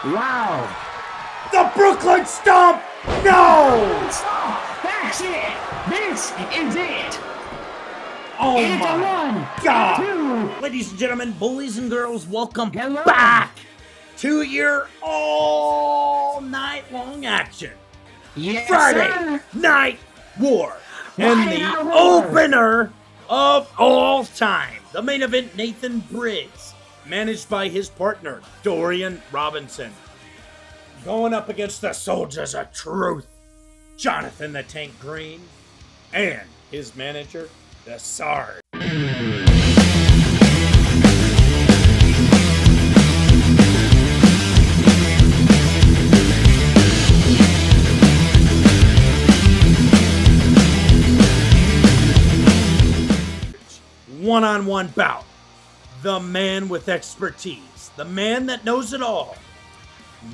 Wow. The Brooklyn Stomp! No! That's it. This is it. Oh It's my a 1, God! 2. Ladies and gentlemen, boys and girls, welcome Hello. back to your all night long action. Yes, Friday sir. Night War. And Friday the Night War. opener of all time. The main event, Nathan Briggs, managed by his partner, Dorian Robinson. Going up against the Soldiers of Truth, Jonathan the Tank Green, and his manager, the Sarge. One-on-one bout. The man with expertise. The man that knows it all.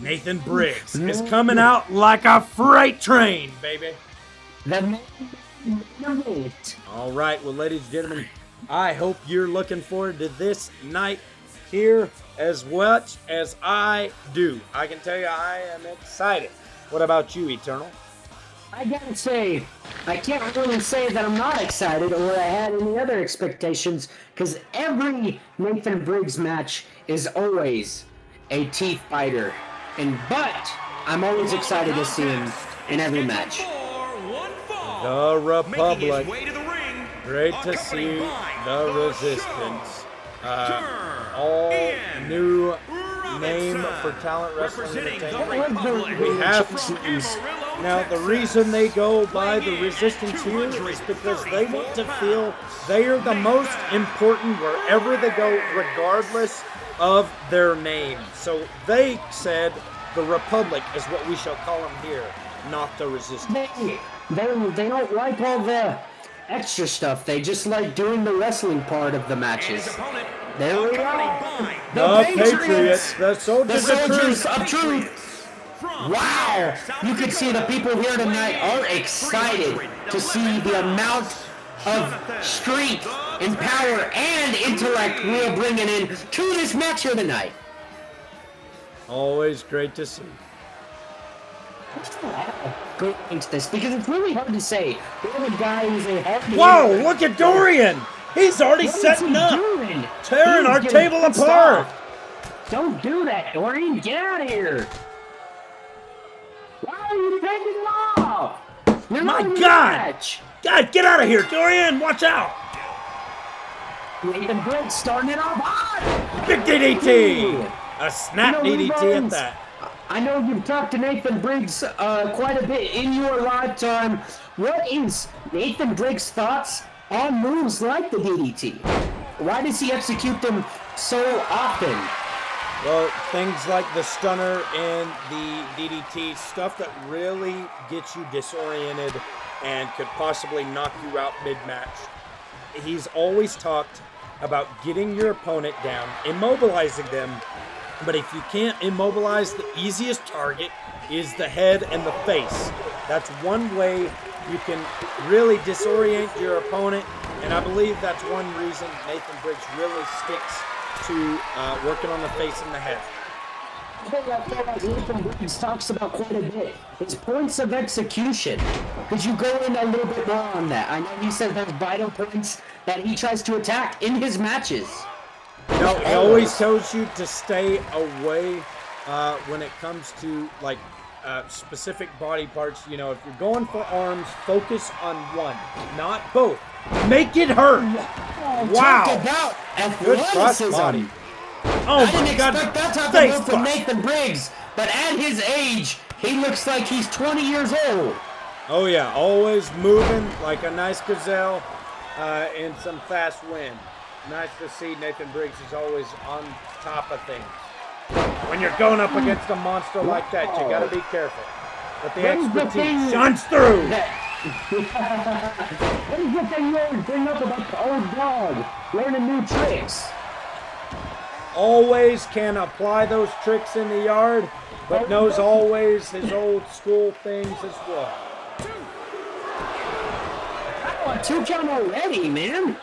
Nathan Briggs is coming out like a freight train, baby. The man of it. All right, well, ladies and gentlemen, I hope you're looking forward to this night here as much as I do. I can tell you I am excited. What about you, Eternal? I gotta say, I can't really say that I'm not excited or I had any other expectations, because every Nathan Briggs match is always a teeth biter. But I'm always excited to see him in every match. The Republic. Great to see the Resistance. All new name for Talent Wrestling Entertainment. We have now the reason they go by the Resistance here is because they want to feel they are the most important wherever they go, regardless of their name. So they said the Republic is what we shall call them here, not the Resistance. They don't like all the extra stuff. They just like doing the wrestling part of the matches. There we go. The Patriots, the Soldiers of Truth. Wow! You can see the people here tonight are excited to see the amount of strength and power and intellect we are bringing in to this match here tonight. Always great to see. Go into this because it's really hard to say. The guy is a heavy. Whoa! Look at Dorian. He's already setting up, tearing our table apart. Don't do that, Dorian. Get out of here. Why are you taking it off? My God! God, get out of here, Dorian! Watch out! Nathan Briggs starting it off hot. Big DDT! A snap DDT at that. I know you've talked to Nathan Briggs quite a bit in your lifetime. What is Nathan Briggs' thoughts on moves like the DDT? Why does he execute them so often? Well, things like the stunner and the DDT, stuff that really gets you disoriented and could possibly knock you out mid-match. He's always talked about getting your opponent down, immobilizing them, but if you can't immobilize, the easiest target is the head and the face. That's one way you can really disorient your opponent, and I believe that's one reason Nathan Briggs really sticks to working on the face and the head. I feel like Nathan Briggs talks about quite a bit. His points of execution. Could you go in a little bit more on that? I know he said there's vital points that he tries to attack in his matches. No, he always tells you to stay away when it comes to like specific body parts. You know, if you're going for arms, focus on one, not both. Make it hurt. Wow. Talk about Good cross athleticism. body. Oh I didn't my God. expect that type Face of move from bust. Nathan Briggs, but at his age, he looks like he's 20 years old. Oh yeah, always moving like a nice gazelle in some fast wind. Nice to see Nathan Briggs is always on top of things. When you're going up against a monster like that, you gotta be careful. But the expertise shines through. What is the thing you always bring up about the old dog learning new tricks? Always can apply those tricks in the yard, but knows always his old school things as well. Oh, 2 count already, man.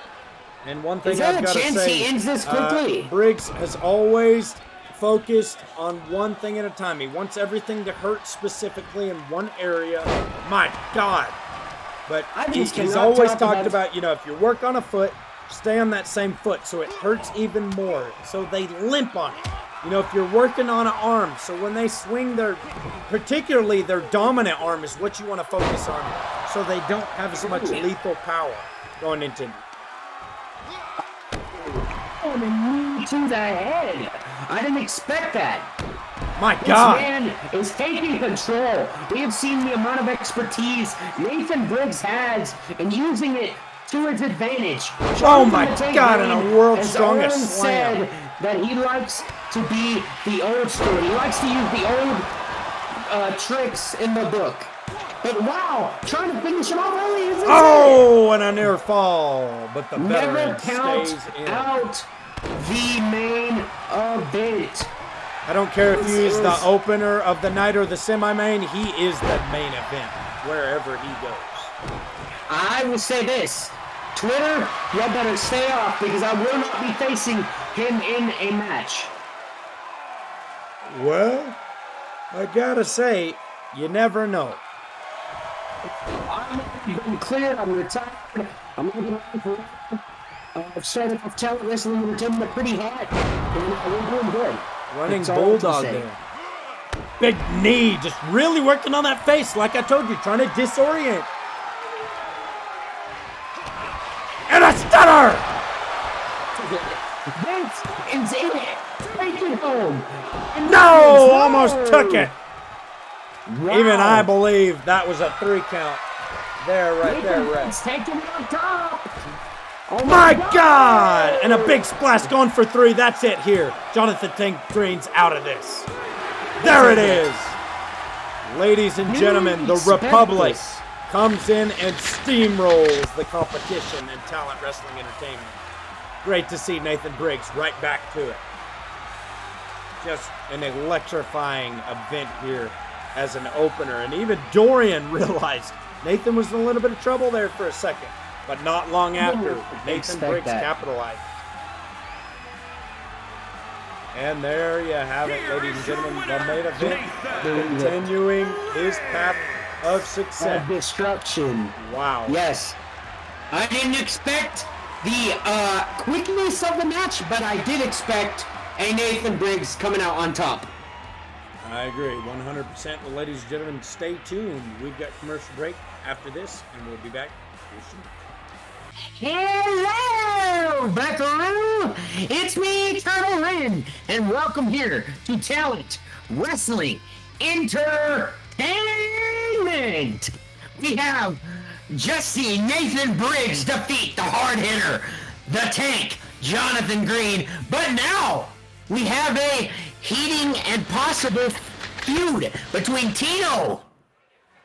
And one thing Is there I've a got to chance say, he ends this quickly? Briggs has always focused on one thing at a time. He wants everything to hurt specifically in one area. My God. But he's always talked about, you know, if you work on a foot, stay on that same foot so it hurts even more. So they limp on it. You know, if you're working on an arm, so when they swing particularly their dominant arm is what you want to focus on so they don't have as much lethal power going into Oh, the knee to the head. I didn't expect that. My God. This man is taking control. We have seen the amount of expertise Nathan Briggs has and using it to his advantage. Oh my God, and a world's strongest slam. Said that he likes to be the old school. He likes to use the old tricks in the book. But wow, trying to finish him off early is insane. Oh, and a near fall, but the Never veteran count stays in. out the main event. I don't care if he's the opener of the night or the semi-main, he is the main event, wherever he goes. I will say this, Twitter, you better stay off because I will not be facing him in a match. Well, I gotta say, you never know. I'm been cleared, I'm retired, I'm looking around for I've started off talent wrestling entertainment pretty hot, and we're doing good. Running bulldog there. Big knee, just really working on that face, like I told you, trying to disorient. And a stunner! This is it. Take it home. No, almost took it. Wow. Even I believe that was a 3 count. There, right there, Rex. Taking it on top. Oh my God! And a big splash going for 3. That's it here. Jonathan Tank Green's out of this. There it is. Ladies and gentlemen, the Republic comes in and steamrolls the competition in Talent Wrestling Entertainment. Great to see Nathan Briggs right back to it. Just an electrifying event here as an opener. And even Dorian realized Nathan was in a little bit of trouble there for a second. But not long after, Nathan Briggs capitalized. And there you have it, ladies and gentlemen. The main event continuing his path of success. Of destruction. Wow. Yes. I didn't expect the quickness of the match, but I did expect a Nathan Briggs coming out on top. I agree, 100%. Well, ladies and gentlemen, stay tuned. We've got commercial break after this, and we'll be back here soon. Hello, Buckaroo! It's me, Turtle Ren, and welcome here to Talent Wrestling Entertainment. We have just seen Nathan Briggs defeat the hard hitter, the tank, Jonathan Green, but now we have a heating and possible feud between Tino,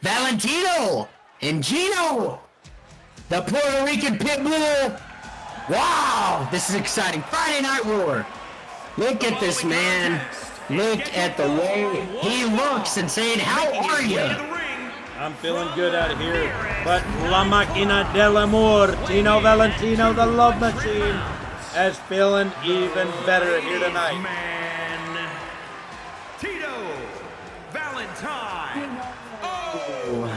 Valentino, and Gino. The Puerto Rican Pitbull. Wow, this is exciting. Friday Night Roar. Look at this man. Look at the way he looks and saying, how are you? I'm feeling good out here. But La Máquina del Amor, Tino Valentino, the Love Machine, is feeling even better here tonight. Man, Tito Valentine. Oh,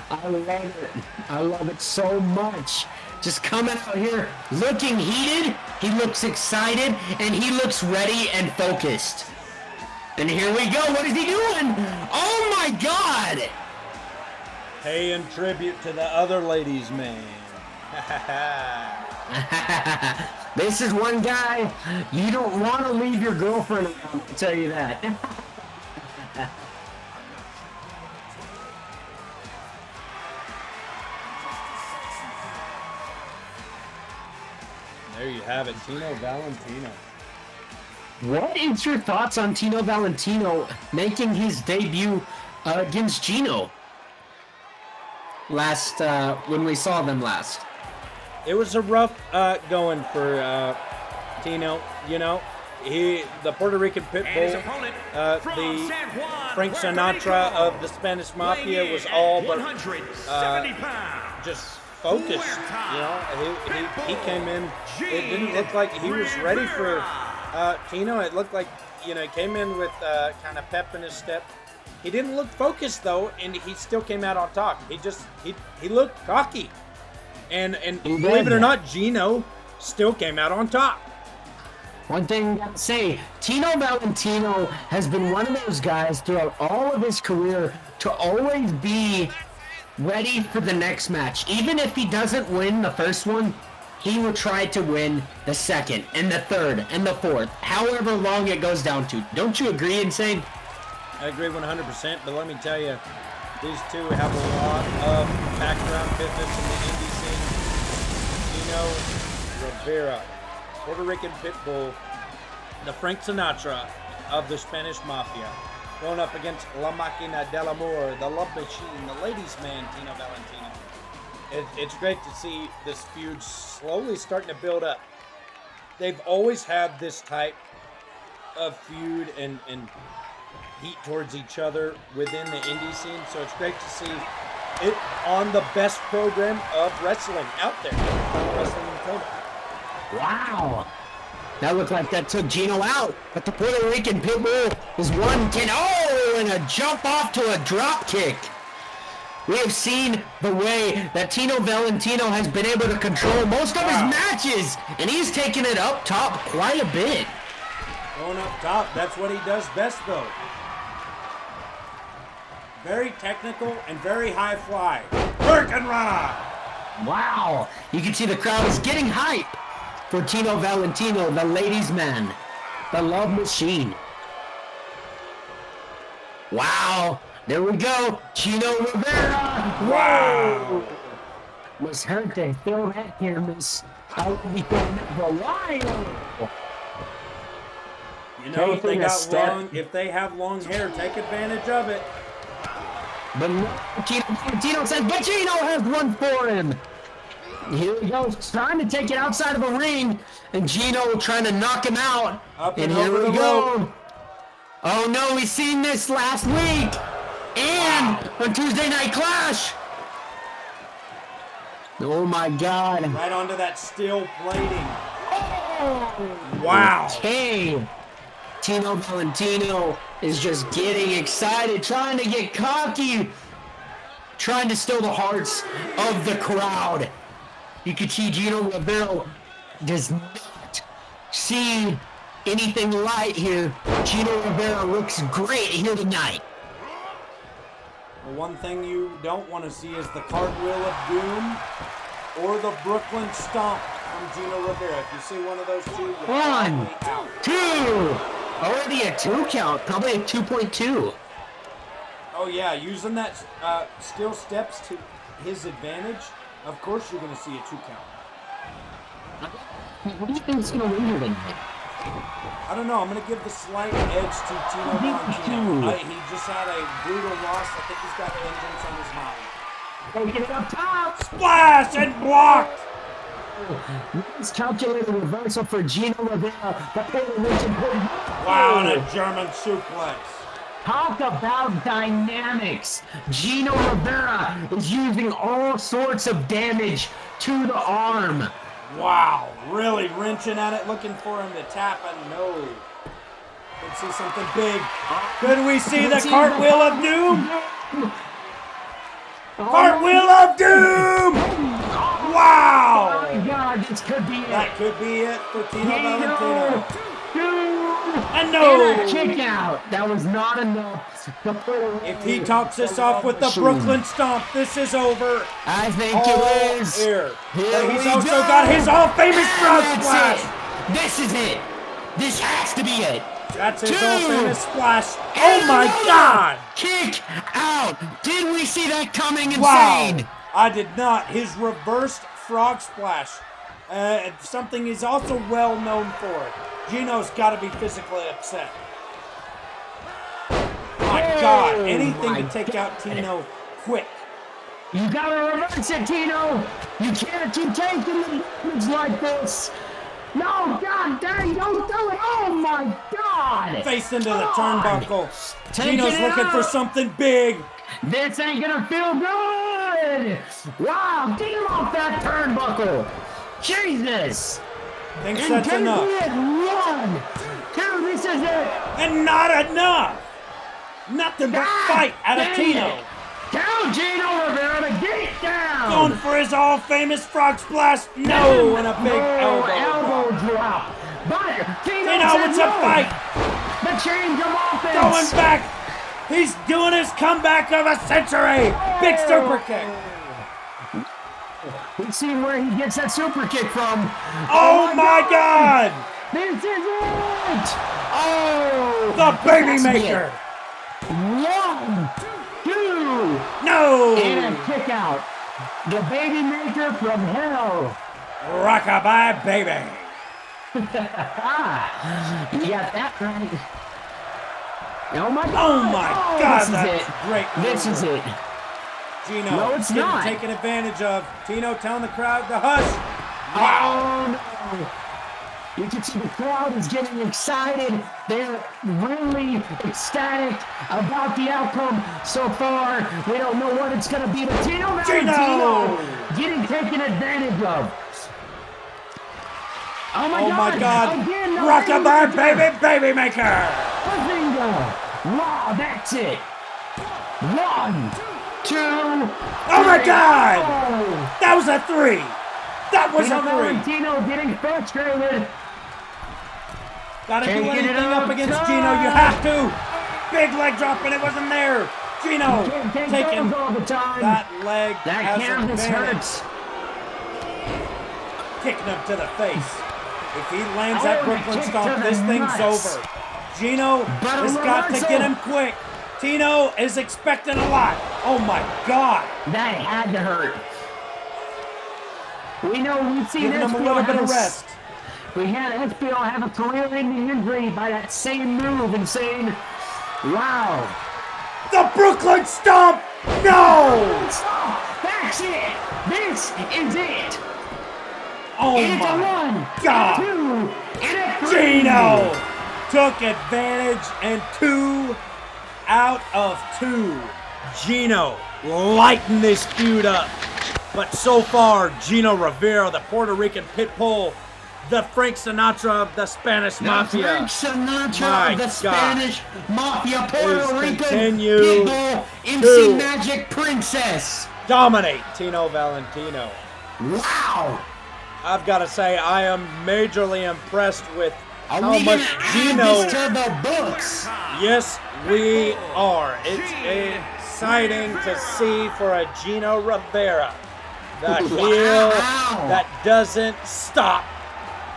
I love it. I love it so much. Just coming out here looking heated, he looks excited, and he looks ready and focused. And here we go. What is he doing? Oh my God! Paying tribute to the other ladies, man. This is one guy you don't want to leave your girlfriend around, I'll tell you that. There you have it, Tino Valentino. What is your thoughts on Tino Valentino making his debut against Gino last when we saw them last? It was a rough going for Tino. You know, the Puerto Rican Pitbull, the Frank Sinatra of the Spanish Mafia was all but just focused. You know, he came in. It didn't look like he was ready for Gino, it looked like, he came in with kind of pep in his step. He didn't look focused, though, and he still came out on top. He looked cocky. And believe it or not, Gino still came out on top. One thing I gotta say, Tino Valentino has been one of those guys throughout all of his career to always be ready for the next match. Even if he doesn't win the first one, he will try to win the second, and the third, and the fourth, however long it goes down to. Don't you agree, Insane? I agree 100%, but let me tell you, these two have a lot of background business in the indie scene. Gino Rivera, Puerto Rican Pitbull, the Frank Sinatra of the Spanish Mafia, going up against La Máquina del Amor, the Love Machine, the ladies' man, Tino Valentino. It's great to see this feud slowly starting to build up. They've always had this type of feud and heat towards each other within the indie scene, so it's great to see it on the best program of wrestling out there. Wrestling Entertainment. Wow. That looked like that took Gino out, but the Puerto Rican Pitbull is 1-10. Oh, and a jump off to a drop kick. We have seen the way that Tino Valentino has been able to control most of his matches, and he's taken it up top quite a bit. Going up top, that's what he does best, though. Very technical and very high fly. Rican. Wow. You can see the crowd is getting hype for Tino Valentino, the ladies' man, the Love Machine. Wow. There we go. Gino Rivera. Wow. Was hurt to throw that here, miss. I would be throwing that for a while. If they have long hair, take advantage of it. But no, Tino says, but Gino has one for him. Here he goes, trying to take it outside of the ring, and Gino trying to knock him out. Up and here we go. Oh no, we seen this last week. And on Tuesday Night Clash. Oh my God. Right onto that steel plating. Oh. Wow. Okay. Tino Valentino is just getting excited, trying to get cocky, trying to steal the hearts of the crowd. You can see Gino Rivera does not see anything light here. Gino Rivera looks great here tonight. The one thing you don't want to see is the cartwheel of doom or the Brooklyn stomp from Gino Rivera. If you see one of those two, you're One, out. two. Already a 2 count, probably a 2.2. Oh yeah, using that steel steps to his advantage, of course you're going to see a 2 count. What do you think is going to win here tonight? I don't know. I'm going to give the slight edge to Tino Valentino. He just had a brutal loss. I think he's got vengeance on his mind. Taking it up top. Splash and blocked. Nice calculated reversal for Gino Rivera. Wow, and a German suplex. Talk about dynamics. Gino Rivera is using all sorts of damage to the arm. Wow, really wrenching at it, looking for him to tap, and no. Could see something big. Could we see the cartwheel of doom? Cartwheel of doom! Wow! Oh my God, this could be it. That could be it for Tino Valentino. And And no! a kick out. That was not enough. If he tops this off with the Brooklyn Stomp, this is over. I think it is. Here. Here But he's we also go. got his all-famous frog That's splash. it. This is it. This has to be it. That's his Two. all-famous splash. Oh And my another God! Kick out. Did we see that coming? Insane. Wow! I did not. His reversed frog splash. Something he's also well known for. Gino's got to be physically upset. My God! Anything my to take out Tino quick. You gotta reverse it, Tino. You can't keep taking the damage like this. No, God dang, don't do it. Oh my God. Face into the turnbuckle. Taking Gino's it looking for out. something big. This ain't gonna feel good. Wow, get him off that turnbuckle. Jesus. Thinks And that's can enough. it be it? 1, 2, this is it. And not enough. Nothing but fight out of dang Tino. it. Down, Gino Rivera, to get it down. Going for his all-famous frog splash. No, and a big elbow drop. But Tino it's a fight. The change of offense. Going back. He's doing his comeback of a century. Big super kick. Let's see where he gets that super kick from. Oh my God. This is it. Oh. The baby maker. 1, 2. No. And a kick out. The baby maker from hell. Rockabye baby. You got that right. Oh my God. Oh my God. This is That's it. great. This is it. Gino No, it's getting not. taken advantage of. Tino telling the crowd to hush. Wow. Oh, no. You can see the crowd is getting excited. They're really ecstatic about the outcome so far. We don't know what it's going to be, but Tino Valentino getting taken advantage of. Oh my God. Again, Rockabye baby maker. Wow, that's it. 1, 2. Oh my God. Oh. That was a 3. That was a 3. Valentino getting frustrated. Gotta do Can't get it anything up up against top. Gino. You have to. Big leg drop and it wasn't there. Gino Can't taking all the time. that leg That as canvas advantage. hurts. Kicking him to the face. If he lands that Oh, Brooklyn kick stomp, to the this thing's nuts. over. Gino But a has got to reversal. get him quick. Tino is expecting a lot. Oh my God. That had to hurt. We know we've seen Giving him a SPO little bit have of rest. We had SPO have a career-ending injury by that same move and saying, wow. The Brooklyn stomp. No. Stop. That's it. This is it. Oh And it's a my 1, God. 2, and a 3. Gino took advantage and 2 out of 2. Gino lighting this feud up. But so far, Gino Rivera, the Puerto Rican Pitbull, the Frank Sinatra of the Spanish Mafia. Frank Sinatra My of the God. Spanish Mafia, Puerto Rican, continue Pitbull, MC to Magic Princess. dominate Tino Valentino. Wow. I've got to say, I am majorly impressed with Are how we much gonna add Gino. this to the books? Yes, we are. It's exciting to see for a Gino Rivera. The heel that doesn't stop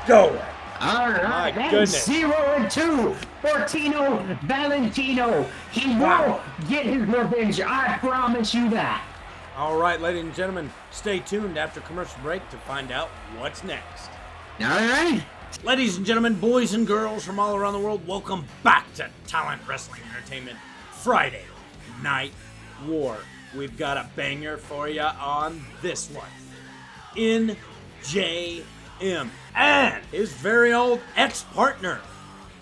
going. All right, My that's goodness. 0 and 2 for Tino Valentino. He will get his revenge. I promise you that. All right, ladies and gentlemen, stay tuned after commercial break to find out what's next. All right. Ladies and gentlemen, boys and girls from all around the world, welcome back to Talent Wrestling Entertainment Friday Night War. We've got a banger for you on this one. NJM and his very old ex-partner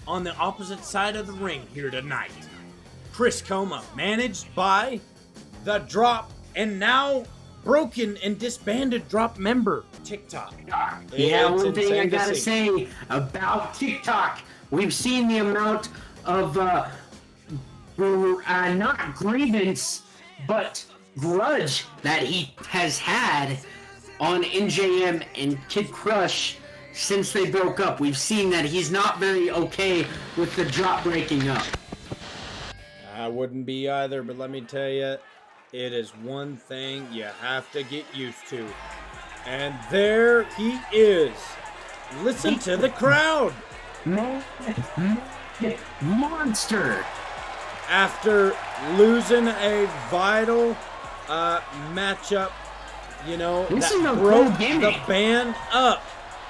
on the opposite side of the ring here tonight. Chris Coma, managed by the Drop and now broken and disbanded Drop member, TikTok. Yeah, It's one thing I insane to gotta see. say about TikTok, we've seen the amount of not grievance, but grudge that he has had on NJM and Kid Crush since they broke up. We've seen that he's not very okay with the Drop breaking up. I wouldn't be either, but let me tell you, it is one thing you have to get used to. And there he is. Listen to the crowd. Monster. After losing a vital matchup, you know, This is a that cool broke the gimmick. band up.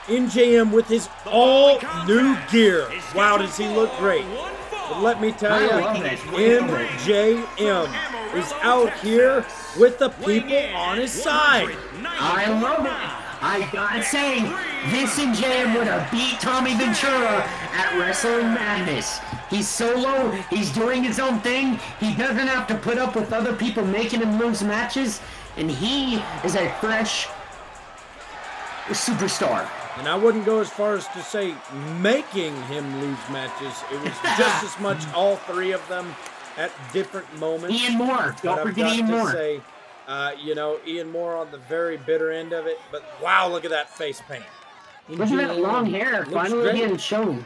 NJM with his all new gear. Wow, does he look great. But let me tell you, I love it. NJM is out here with the people on his side. I love it. I gotta say, this NJM would have beat Tommy Ventura at Wrestling Madness. He's solo, he's doing his own thing, he doesn't have to put up with other people making him lose matches, and he is a fresh superstar. And I wouldn't go as far as to say making him lose matches. It was just as much all three of them at different moments. Ian Moore. Don't forget Ian Moore. Say, Ian Moore on the very bitter end of it. But wow, look at that face paint. Look at that long hair finally getting shown.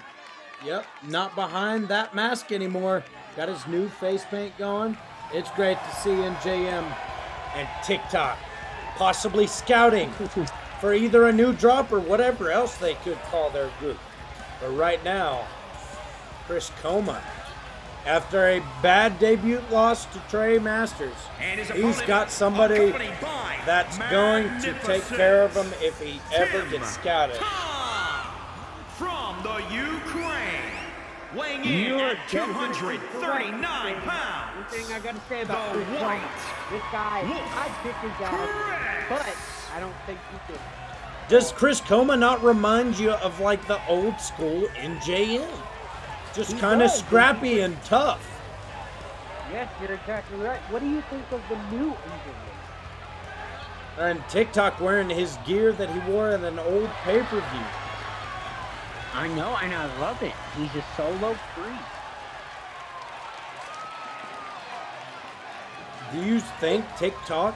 Yep, not behind that mask anymore. Got his new face paint going. It's great to see NJM and TikTok possibly scouting for either a new drop or whatever else they could call their group. But right now, Chris Coma, after a bad debut loss to Trey Masters, he's got somebody that's going to take care of him if he ever gets scouted. From the Ukraine, weighing in at 239 pounds. One thing I gotta say about Chris Coma, this guy, I'd pick his ass, but I don't think he could. Does Chris Coma not remind you of like the old school NJM? Just kind of scrappy and tough. Yes, you're exactly right. What do you think of the new NJM? And TikTok wearing his gear that he wore in an old pay-per-view. I know, and I love it. He's a solo free. Do you think TikTok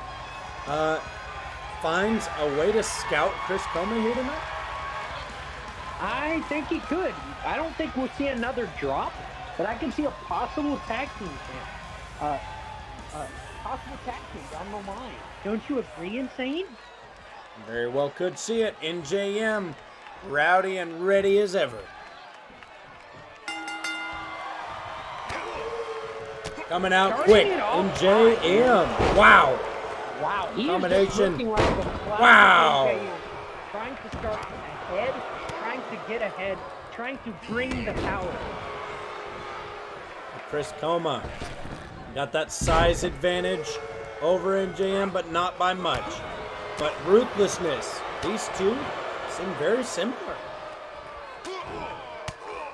finds a way to scout Chris Coma here tonight? I think he could. I don't think we'll see another drop, but I can see a possible tag team chance. Possible tag team down the line. Don't you agree, Insane? Very well could see it. NJM, rowdy and ready as ever. Coming out quick, NJM. Wow. Wow, he combination. Is just like the wow. NJM. Trying to start ahead, trying to get ahead, trying to bring the power. Chris Coma got that size advantage over NJM, but not by much. But ruthlessness, these two seem very similar.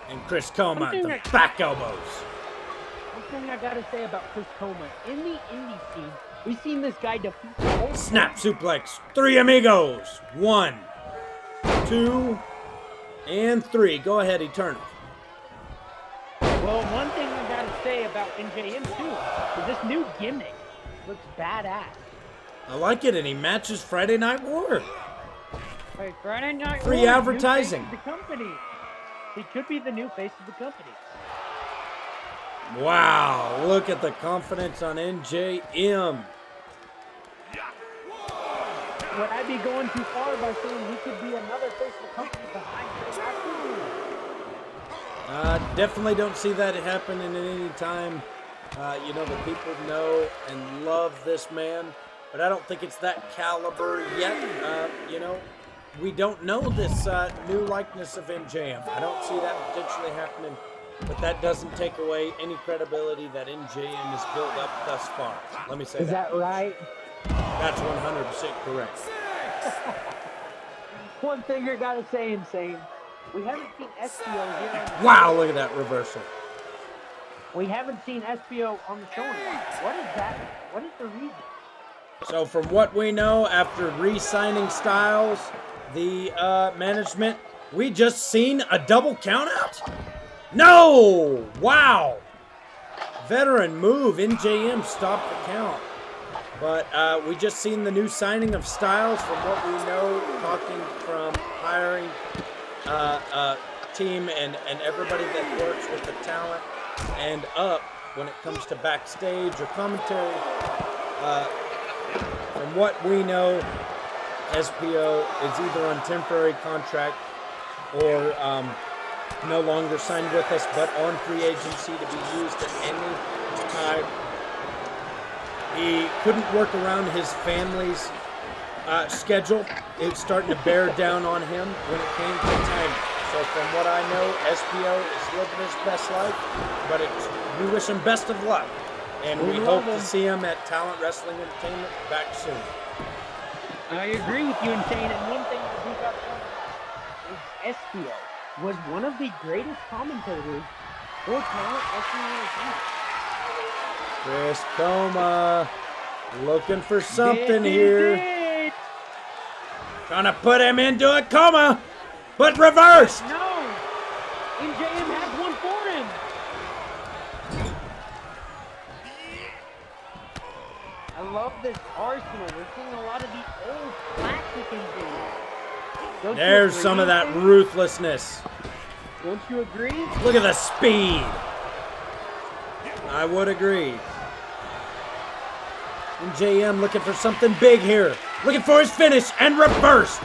And Chris Coma, the back elbows. One thing I gotta say about Chris Coma, in the indie scene, we've seen this guy defeat the whole snap suplex, three amigos. 1, 2, and 3. Go ahead, Eternal. Well, one thing I gotta say about NJM too is this new gimmick looks badass. I like it, and he matches Friday Night War. Hey, Friday Night Free War, advertising. New face of the company. He could be the new face of the company. Wow, look at the confidence on NJM. Would I be going too far by saying he could be another face of the company behind him? Definitely don't see that happening at any time. The people know and love this man, but I don't think it's that caliber yet. We don't know this new likeness of NJM. I don't see that potentially happening, but that doesn't take away any credibility that NJM has built up thus far. Let me say that. Is that right? That's 100% correct. One thing you gotta say, Insane. We haven't seen SPO here. Wow, look at that reversal. We haven't seen SPO on the show anymore. What is that? What is the reason? So from what we know, after re-signing Styles, the management, we just seen a double countout? No! Wow! Veteran move. NJM stopped the count. But we just seen the new signing of Styles. From what we know, talking from hiring team and everybody that works with the talent and up when it comes to backstage or commentary. From what we know, SPO is either on temporary contract or no longer signed with us, but on free agency to be used at any time. He couldn't work around his family's schedule. It's starting to bear down on him when it came to timing. So from what I know, SPO is living his best life, but we wish him best of luck. And we hope to see him at Talent Wrestling Entertainment back soon. I agree with you, Insane. And one thing that we got from is SPO was one of the greatest commentators for Talent Wrestling Entertainment. Chris Coma looking for something here. Trying to put him into a coma. but reversed. No! MJM has one for him. I love this arsenal. We're seeing a lot of the old classic MJM. Don't you There's agree, some of that Ethan? ruthlessness. Don't you agree? Look at the speed. I would agree. And JM looking for something big here. Looking for his finish and reversed.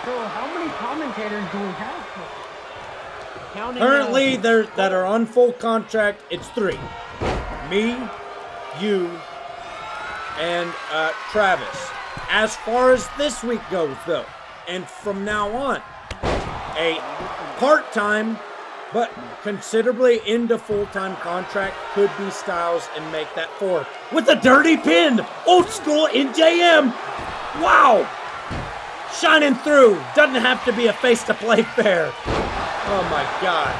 So how many commentators do we have? Counting, Currently, that are on full contract, it's 3. Me, you, and Travis. As far as this week goes, though, and from now on, a part-time but considerably into full-time contract could be Styles and make that 4 with a dirty pin. Old school NJM. Wow. Shining through. Doesn't have to be a face-to-play fair. Oh my God.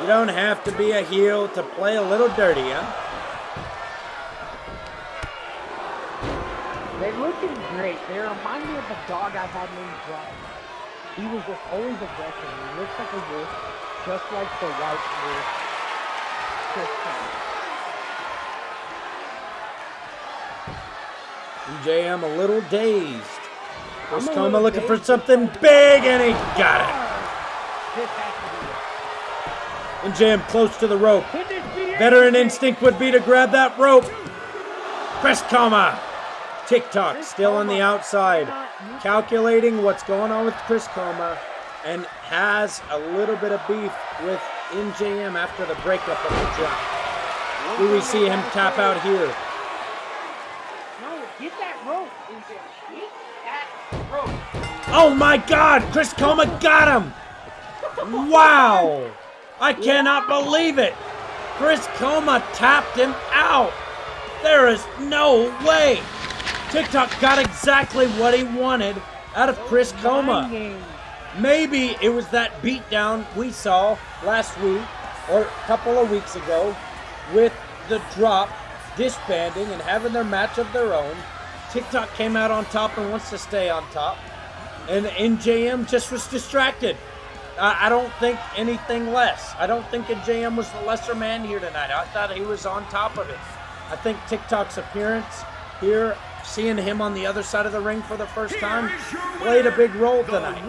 You don't have to be a heel to play a little dirty, huh? They're looking great. They remind me of a dog I had named Brian. He was just always aggressive. He looks like a wolf, just like the white wolf. JM a little dazed. Chris I'm a Coma little looking for dazed. something big, and he got it. This has And JM close to the rope. to be it. Could this be it? Veteran instinct would be to grab that rope. Chris Coma. TikTok still on the outside. Calculating what's going on with Chris Coma and has a little bit of beef with NJM after the breakup of the drop. Do we see him tap out here? No, get that rope. Get that rope. Oh my God! Chris Coma got him! Wow! I cannot believe it! Chris Coma tapped him out! There is no way! TikTok got exactly what he wanted out of Chris Coma. Maybe it was that beatdown we saw last week or a couple of weeks ago with the drop disbanding and having their match of their own. TikTok came out on top and wants to stay on top. And NJM just was distracted. I don't think anything less. I don't think NJM was the lesser man here tonight. I thought he was on top of it. I think TikTok's appearance here, seeing him on the other side of the ring for the first time, played a big role tonight.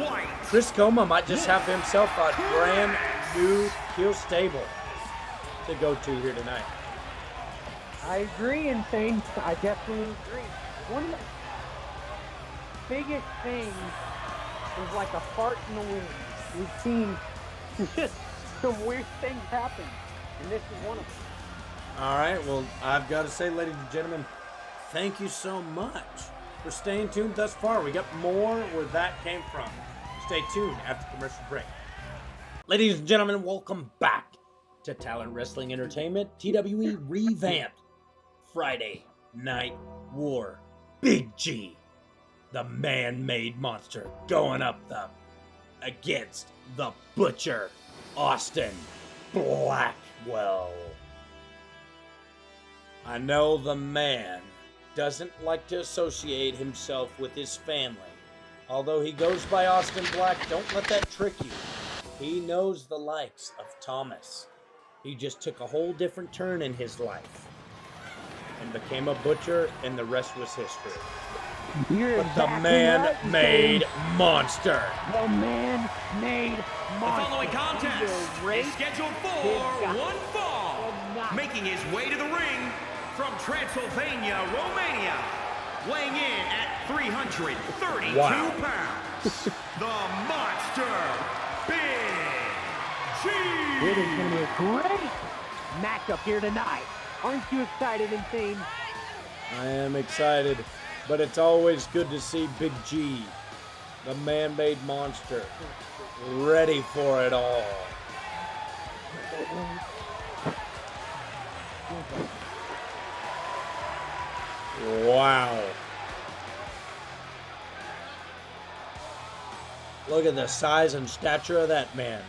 Chris Coma might just have himself a brand new heel stable to go to here tonight. I agree, Insane. I definitely agree. One of the biggest things is like a fart in the wind. We've seen just some weird things happen, and this is one of them. All right, well, I've got to say, ladies and gentlemen, thank you so much for staying tuned thus far. We got more where that came from. Stay tuned after commercial break. Ladies and gentlemen, welcome back to Talent Wrestling Entertainment, TWE Revamped Friday Night War. Big G, the man-made monster, going up against the Butcher, Austin Blackwell. I know the man doesn't like to associate himself with his family. Although he goes by Austin Black, don't let that trick you. He knows the likes of Thomas. He just took a whole different turn in his life and became a butcher, and the rest was history. You're But the exactly right, man-made Insane. monster. The man-made The monster. following contest Will is race scheduled his for guy. one fall. Will not. Making his way to the ring from Transylvania, Romania, weighing in at 332 Wow. pounds, the Monster, Big G. It is going to be a great matchup here tonight. Aren't you excited, Insane? I am excited, but it's always good to see Big G, the man-made monster, ready for it all. Wow. Look at the size and stature of that man.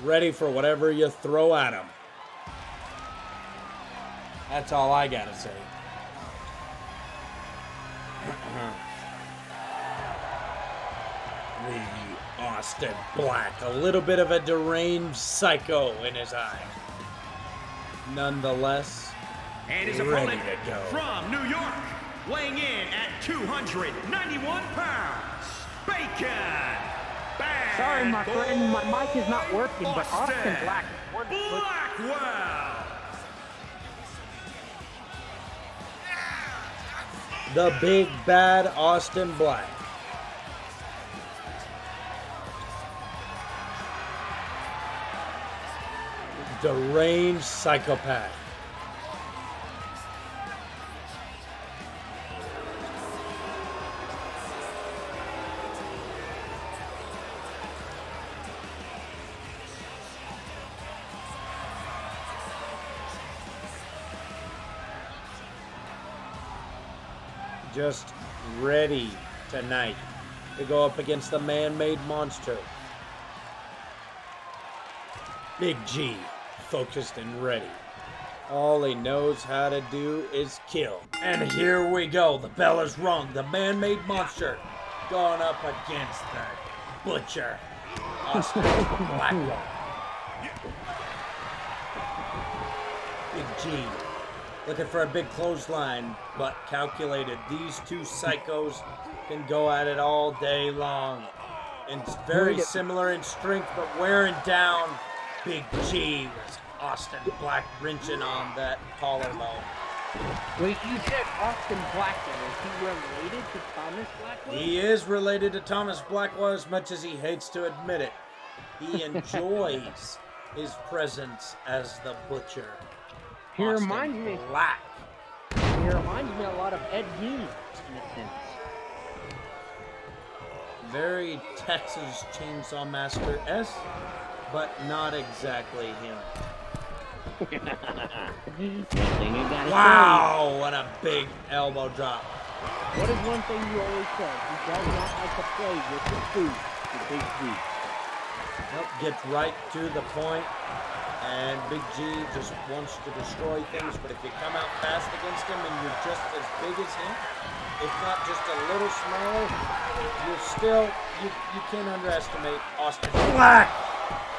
Ready for whatever you throw at him. That's all I gotta say. The Austin Black, a little bit of a deranged psycho in his eye. Nonetheless, And his ready opponent to go. from New York, weighing in at 291 pounds, Bacon. Bad Sorry, my friend, my mic is not working, but Austin Austin Black is one Blackwell. The big bad Austin Black. Deranged psychopath. Just ready tonight to go up against the man-made monster. Big G, focused and ready. All he knows how to do is kill. And here we go. The bell is rung. The man-made monster going up against the butcher, Austin Blackwell. Big G looking for a big clothesline, but calculated. These two psychos can go at it all day long. And it's very similar in strength, but wearing down Big G was Austin Black wrenching on that collarbone. Wait, you said Austin Blackwell. Is he related to Thomas Blackwell? He is related to Thomas Blackwell as much as he hates to admit it. He enjoys his presence as the butcher. He Austin reminds me. Black. He reminds me a lot of Ed Gein in a sense. Very Texas Chainsaw Massacre-esque, but not exactly him. Wow, what a big elbow drop. What is one thing you always say? He does not like to play with the food, the Big G. Nope, gets right to the point, and Big G just wants to destroy things, but if you come out fast against him and you're just as big as him, if not just a little smaller, you can't underestimate Austin Black,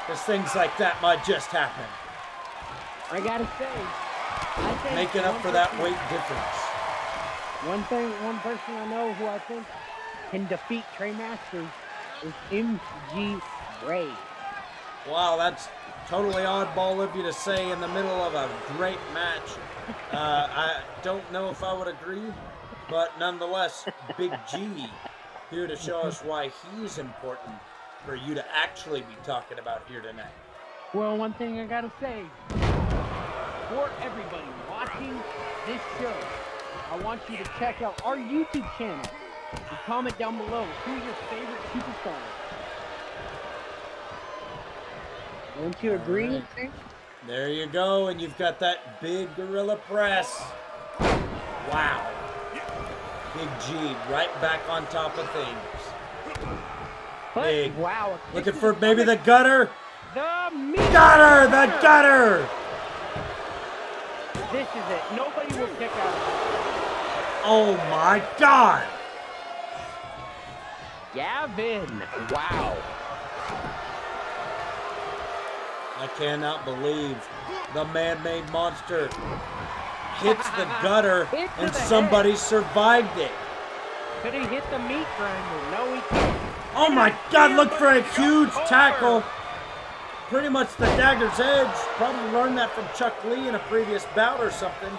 because things like that might just happen. I gotta say, I think Making up for that weight difference. One person I know who I think can defeat Trey Masters is MG Ray. Wow, that's totally oddball of you to say in the middle of a great match. I don't know if I would agree, but nonetheless, Big G here to show us why he's important for you to actually be talking about here tonight. Well, one thing I gotta say, for everybody watching this show, I want you to check out our YouTube channel and comment down below who's your favorite superstar. Don't you agree? Right. There you go, and you've got that big gorilla press. Wow. Big G right back on top of things. But, Big. wow. Looking for maybe the gutter. The meat Gutter! The gutter! This is it. Nobody will kick out of it. Oh my God! Gavin. Wow. I cannot believe the man-made monster hits the gutter and somebody survived it. Could he hit the meat grinder? No, he can't. Oh my God, look for a huge tackle. Pretty much the dagger's edge. Probably learned that from Chuck Lee in a previous bout or something.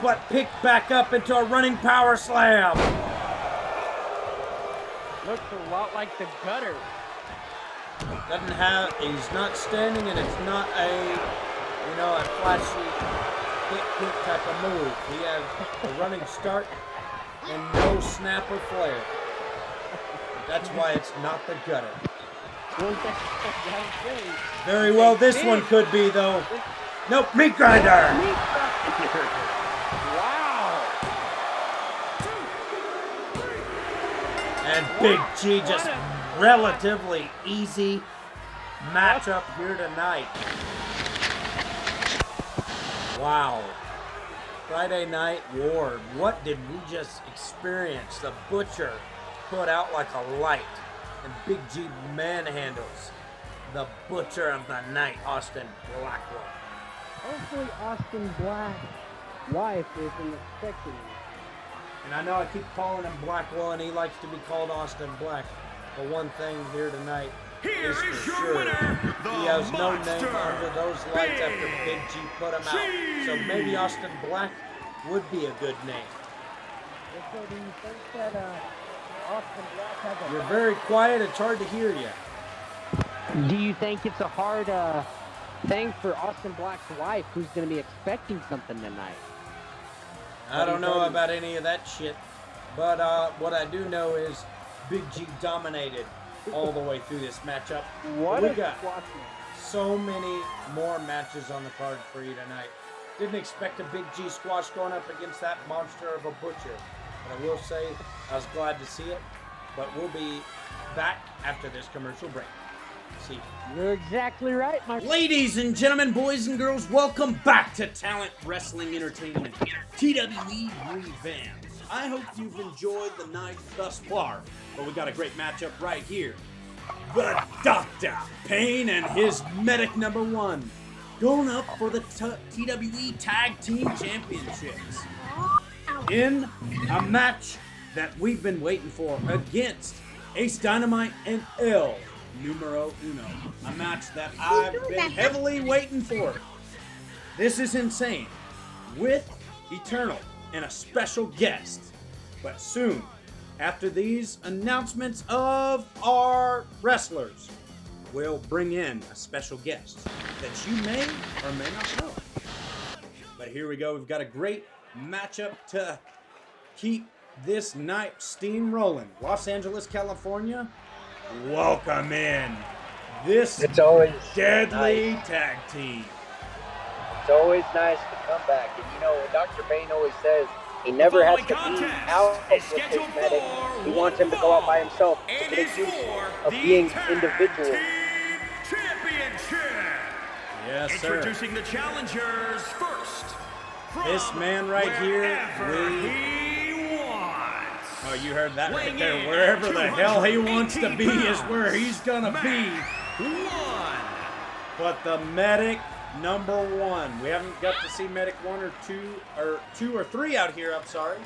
But picked back up into a running power slam. Looks a lot like the gutter. He's not standing, and it's not a flashy hit type of move. He has a running start and no snap or flare. That's why it's not the gutter. Very well, this one could be, though. Nope, meat grinder. Wow. And Big G just relatively easy matchup here tonight. Wow. Friday Night War. What did we just experience? The Butcher put out like a light. and Big G manhandles the butcher of the night, Austin Blackwell. Hopefully Austin Black's wife isn't expecting me. And I know I keep calling him Blackwell, and he likes to be called Austin Black. But one thing here tonight is for sure, he has no name under those lights after Big G put him out. So maybe Austin Black would be a good name. So do you think that Austin Black has a... You're very quiet. It's hard to hear you. Do you think it's a hard thing for Austin Black's wife, who's going to be expecting something tonight? I don't know about any of that shit. But what I do know is Big G dominated all the way through this matchup. We got so many more matches on the card for you tonight. Didn't expect a Big G squash going up against that monster of a butcher. But I will say, I was glad to see it. But we'll be back after this commercial break. See you. You're exactly right, my... Ladies and gentlemen, boys and girls, welcome back to Talent Wrestling Entertainment, TWE Revamped. I hope you've enjoyed the night thus far, but we got a great matchup right here. The Dr. Payne and his Medic number 1 going up for the TWE Tag Team Championships in a match that we've been waiting for against Ace Dynamite and El Numero Uno, a match that I've been heavily waiting for. This is insane, with Eternal and a special guest. But soon, after these announcements of our wrestlers, we'll bring in a special guest that you may or may not know. But here we go. We've got a great matchup to keep this night steam rolling. Los Angeles, California, welcome in this deadly tag team. It's always nice to come back. And you know, Dr. Payne always says he never has to be out with his medic. He wants him to go out by himself to make use of being individual. Yes, sir. Introducing the challengers first. This man right here, oh, you heard that right there. Wherever the hell he wants to be is where he's gonna be. But the Medic number 1. We haven't got to see Medic 1 or 2 or 3 out here, I'm sorry.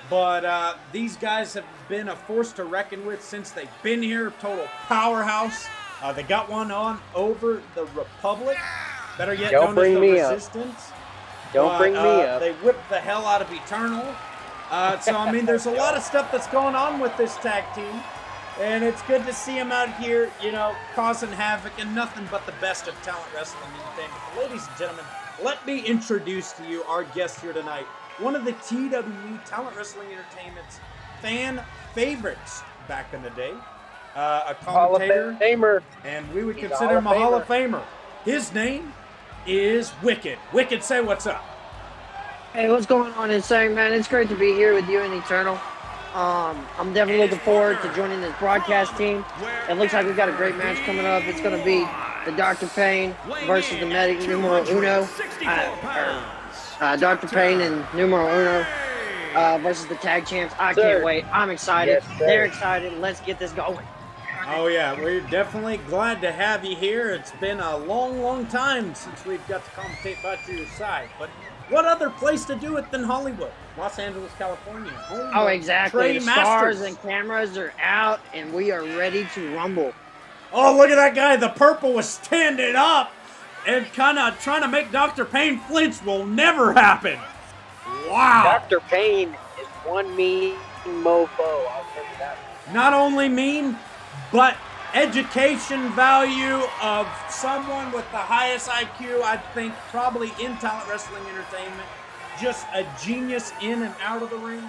But these guys have been a force to reckon with since they've been here. Total powerhouse. They got one on over the Republic. Better yet, Don't known as bring the me up. Resistance. Don't bring me up. They whipped the hell out of Eternal. So, I mean, there's a lot of stuff that's going on with this tag team. And it's good to see them out here, you know, causing havoc and nothing but the best of Talent Wrestling Entertainment. Ladies and gentlemen, let me introduce to you our guest here tonight. One of the TWE, Talent Wrestling Entertainment's fan favorites back in the day. A commentator. Hall of Famer. And we would consider him a Hall of Famer. His name is Wicked. Wicked, say what's up. Hey, what's going on, Insane, man? It's great to be here with you and Eternal. I'm definitely looking forward to joining this broadcast team. It looks like we've got a great match coming up. It's going to be the Dr. Payne versus the Medic Numero Uno. Dr. Payne and Numero Uno versus the tag champs. I can't wait. I'm excited. Yes, they're excited. Let's get this going. Oh yeah, we're definitely glad to have you here. It's been a long, long time since we've got to commentate by your side. But what other place to do it than Hollywood? Los Angeles, California. Oh, exactly. Trey The stars Masters. and cameras are out, and we are ready to rumble. Oh, look at that guy. The purple was standing up and kind of trying to make Dr. Payne flinch. Will never happen. Wow. Dr. Payne is one mean mofo. I'll tell you that. Not only mean, but education value of someone with the highest IQ, I think, probably in Talent Wrestling Entertainment. Just a genius in and out of the ring.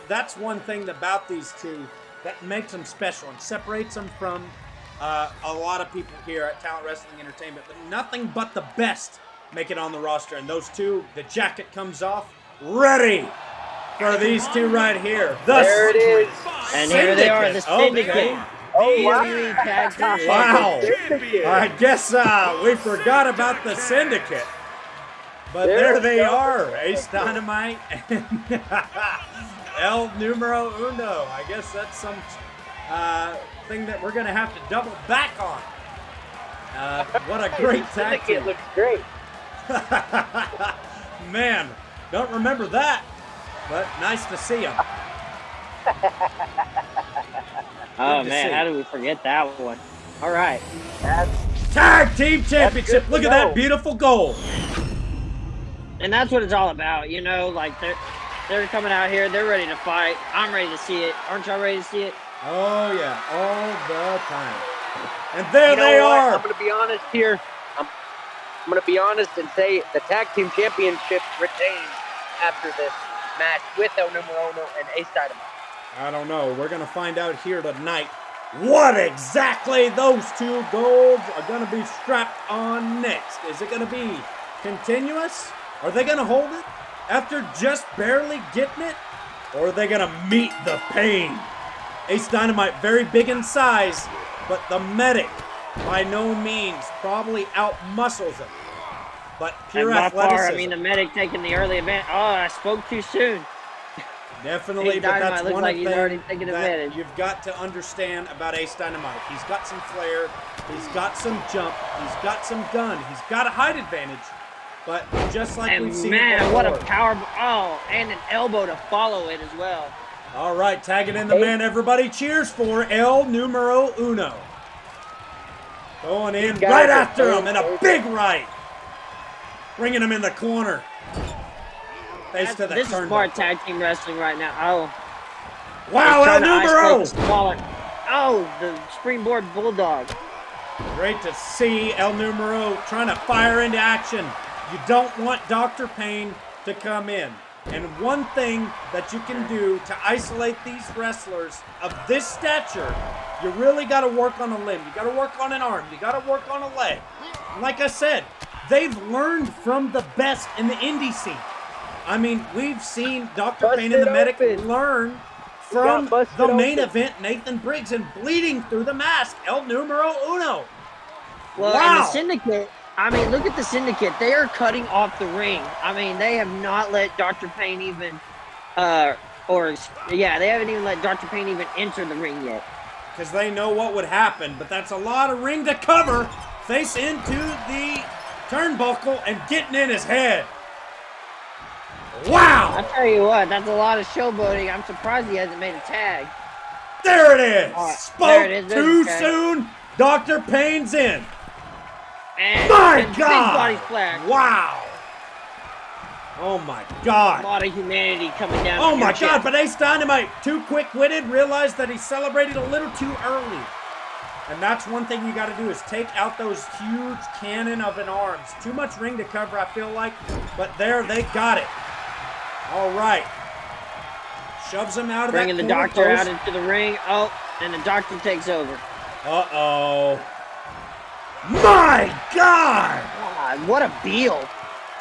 That's one thing about these two that makes them special and separates them from a lot of people here at Talent Wrestling Entertainment. But nothing but the best make it on the roster. And those two, the jacket comes off, ready for these two right here. There it is. And here they are, the Syndicate. Okay. Oh, wow. WWE Tag Team Wow. Syndicate. I guess we forgot about the Syndicate. But there they are, Ace Dynamite and El Numero Uno. I guess that's some thing that we're going to have to double back on. What a great tag team. It looks great. Man, don't remember that, but nice to see him. Oh, man, how did we forget that one? All right. Tag Team Championship. Look at that beautiful goal. And that's what it's all about, you know, like they're coming out here, they're ready to fight. I'm ready to see it. Aren't y'all ready to see it? Oh, yeah, all the time. And there they are. I'm going to be honest here. I'm going to be honest and say the Tag Team Championship retains after this match with El Numero Uno and Ace Dynamite. I don't know. We're going to find out here tonight what exactly those two golds are going to be strapped on next. Is it going to be continuous? Are they going to hold it after just barely getting it? Or are they going to meet the pain? Ace Dynamite, very big in size, but the medic, by no means, probably out-muscles him. But pure athleticism. Far, I mean, the medic taking the early advantage. Oh, I spoke too soon. Definitely, Ace but that's looks one like thing he's already taking that advantage. you've got to understand about Ace Dynamite. He's got some flair, he's got some jump, he's got some gun, he's got a height advantage. But just like we've seen man, what a before. power! Oh, and an elbow to follow it as well. All right, tagging in the man. Everybody cheers for El Numero Uno. Going in right after him and a big right. Bringing him in the corner. Face to the This is smart tag team wrestling right now. Oh. Wow, El Numero! Oh, the springboard bulldog. Great to see El Numero trying to fire into action. You don't want Dr. Payne to come in. And one thing that you can do to isolate these wrestlers of this stature, you really got to work on a limb. You got to work on an arm. You got to work on a leg. And like I said, they've learned from the best in the indie scene. I mean, we've seen Dr. Payne and the Medic learn from the main event, Nathan Briggs, and bleeding through the mask, El Numero Uno. Well, wow. And the Syndicate, I mean, look at the Syndicate. They are cutting off the ring. I mean, they have not let Dr. Payne even, they haven't even let Dr. Payne even enter the ring yet. Because they know what would happen, but that's a lot of ring to cover. Face into the turnbuckle and getting in his head. Wow! I tell you what, that's a lot of showboating. I'm surprised he hasn't made a tag. There it is! Right, Spoke too soon. Dr. Payne's in. And my big God! body splash. Wow! Oh my God! A lot of humanity coming down. Oh my God! But Ace Dynamite, too quick-witted, realized that he celebrated a little too early. And that's one thing you got to do is take out those huge cannon of an arms. Too much ring to cover, I feel like. But there, they got it. All right. Shoves him out of Bringing that the doctor out into the ring. Oh, and the doctor takes over. Uh-oh. My God! God, what a deal.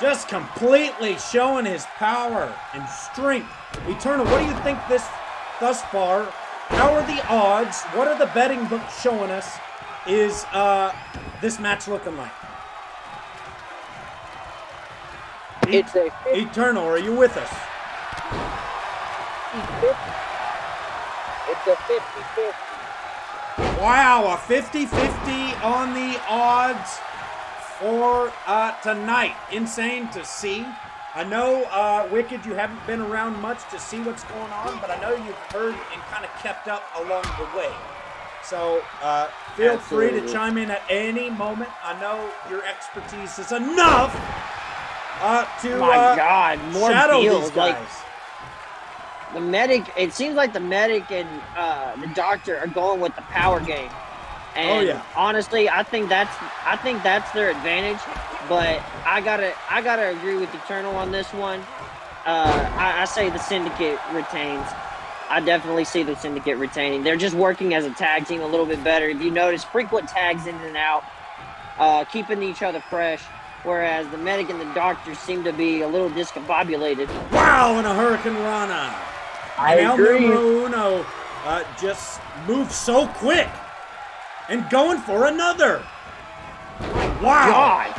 Just completely showing his power and strength. Eternal, what do you think thus far? How are the odds? What are the betting books showing us? Is this match looking like? It's a Eternal, are you with us? It's a 50-50. Wow, a 50-50 on the odds for tonight. Insane to see. I know, Wicked, you haven't been around much to see what's going on, but I know you've heard and kind of kept up along the way. So feel free to chime in at any moment. I know your expertise is enough to My God, more shadow deals, these guys. The Medic, it seems like the Medic and the Doctor are going with the power game. And honestly, I think that's their advantage. But I gotta agree with Eternal on this one. I say the Syndicate retains. I definitely see the Syndicate retaining. They're just working as a tag team a little bit better. If you notice, frequent tags in and out, keeping each other fresh. Whereas the Medic and the Doctor seem to be a little discombobulated. Wow, and a Hurricane Rana. I and agree. El Numero Uno just moved so quick. And going for another. Wow. God.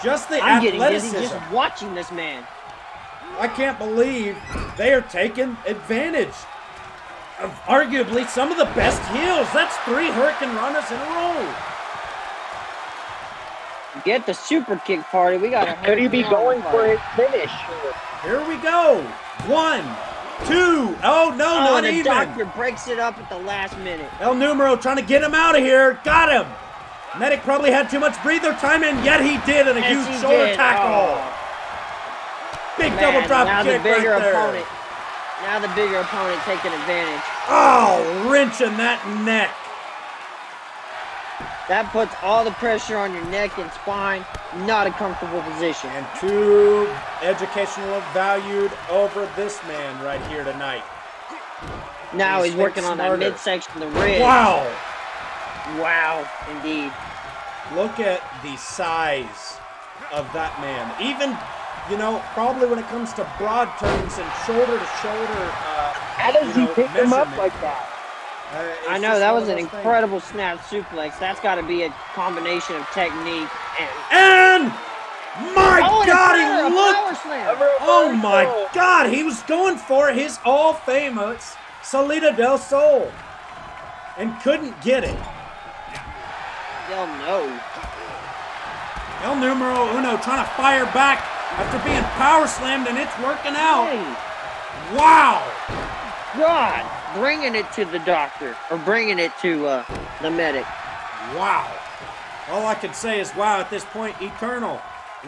Just the I'm getting athleticism. dizzy just watching this man. I can't believe they are taking advantage arguably some of the best heels. That's 3 Hurricane Ranas in a row. Get the super kick party. We got a Could he be going for his finish? Here we go. 1, 2. Oh, no, not and the even. doctor breaks it up at the last minute. El Numero trying to get him out of here. Got him. Medic probably had too much breather time, and yet he did in a Yes, huge he shoulder did. tackle. Big Man, double drop now kick the bigger right there. opponent. Now the bigger opponent taking advantage. Oh, wrenching that neck. That puts all the pressure on your neck and spine. Not a comfortable position. And too educational valued over this man right here tonight. Now he's working on that smarter. midsection of the rib. Wow. Wow, indeed. Look at the size of that man. Even, you know, probably when it comes to broad terms and shoulder to shoulder. How does he pick him up measurement. like that? I know, that was an incredible snap suplex. That's got to be a combination of technique And my and God, a he power looked. slam. Oh my God, he was going for his all famous Salida del Sol and couldn't get it. Hell no. El Numero Uno trying to fire back after being power slammed, and it's working out. Hey, Wow. God, bringing it to the doctor, or bringing it to the medic. Wow. All I can say is wow at this point. Eternal,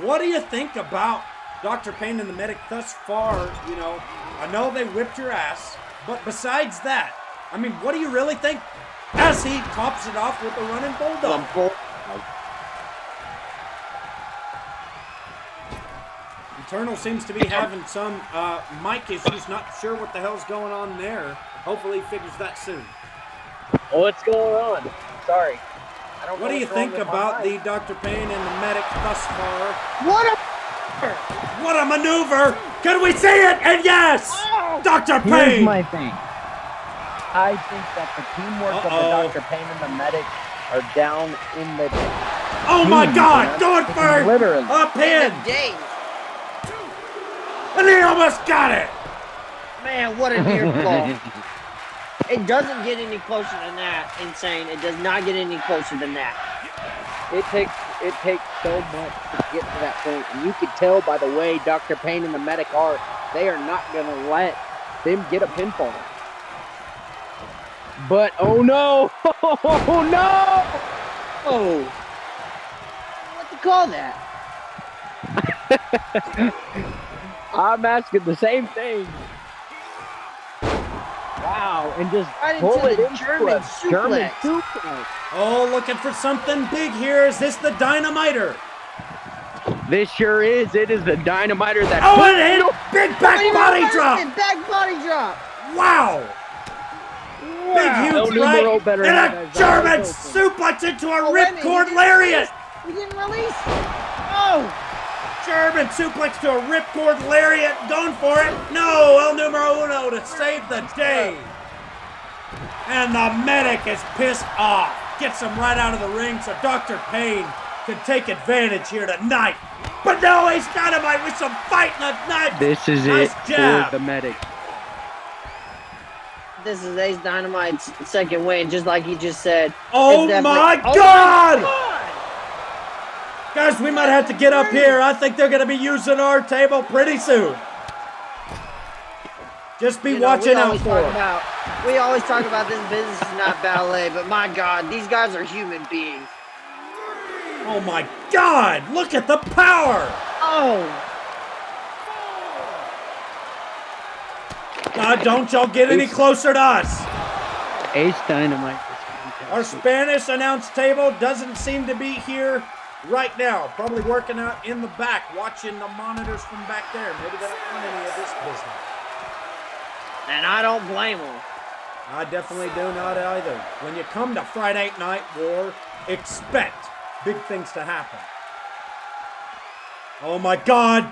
what do you think about Dr. Payne and the medic thus far? You know, I know they whipped your ass, but besides that, I mean, what do you really think as he tops it off with the running bulldog? Eternal seems to be having some mic issues. Not sure what the hell's going on there. Hopefully he figures that soon. What's going on? Sorry. I don't know What do you what's wrong think with my about the mic. Dr. Payne and the medic thus far? What What a maneuver! Can we see it? And yes! Dr. Here's Payne! my thing. I think that the teamwork of the Dr. Payne and the medic are down in the Oh my team, God! man. Going for Literally. a pin! Days. And he almost got it! Man, what a near fall. It doesn't get any closer than that. Insane. It does not get any closer than that. It takes so much to get to that point, and you can tell by the way Dr. Payne and the medic are. They are not gonna let them get a pinfall. But oh no! Oh no! Oh. What to call that? I'm asking the same thing. Wow, and just Right pull into it the into German a German suplex. suplex. Oh, looking for something big here. Is this the Dynamiter? This sure is. It is the Dynamiter that. Oh, and hit big back body drop! Back body drop. Wow! Big El huge Numero right, better and have a his German eyes suplex into a Oh, wait a minute, ripcord he didn't lariat! He didn't release. Oh. German suplex to a ripcord lariat, going for it. No, El Numero Uno to save the day. And the medic is pissed off. Gets him right out of the ring so Dr. Payne can take advantage here tonight. But no, he's Dynamite with some fighting a knife. This is Nice it jab. for the medic. This is Ace Dynamite's second win, just like he just said. Oh It's my definitely- God! Guys, we might have to get up here. I think they're going to be using our table pretty soon. Just be You know, watching out for it. We always talk about this business is not ballet, but my God, these guys are human beings. Oh my God! Look at the power! Oh, God, don't y'all get any closer to us. Ace Dynamite. Our Spanish announce table doesn't seem to be here right now. Probably working out in the back, watching the monitors from back there. Maybe they don't want any of this business. and I don't blame them. I definitely do not either. When you come to Friday Night War, expect big things to happen. Oh my God!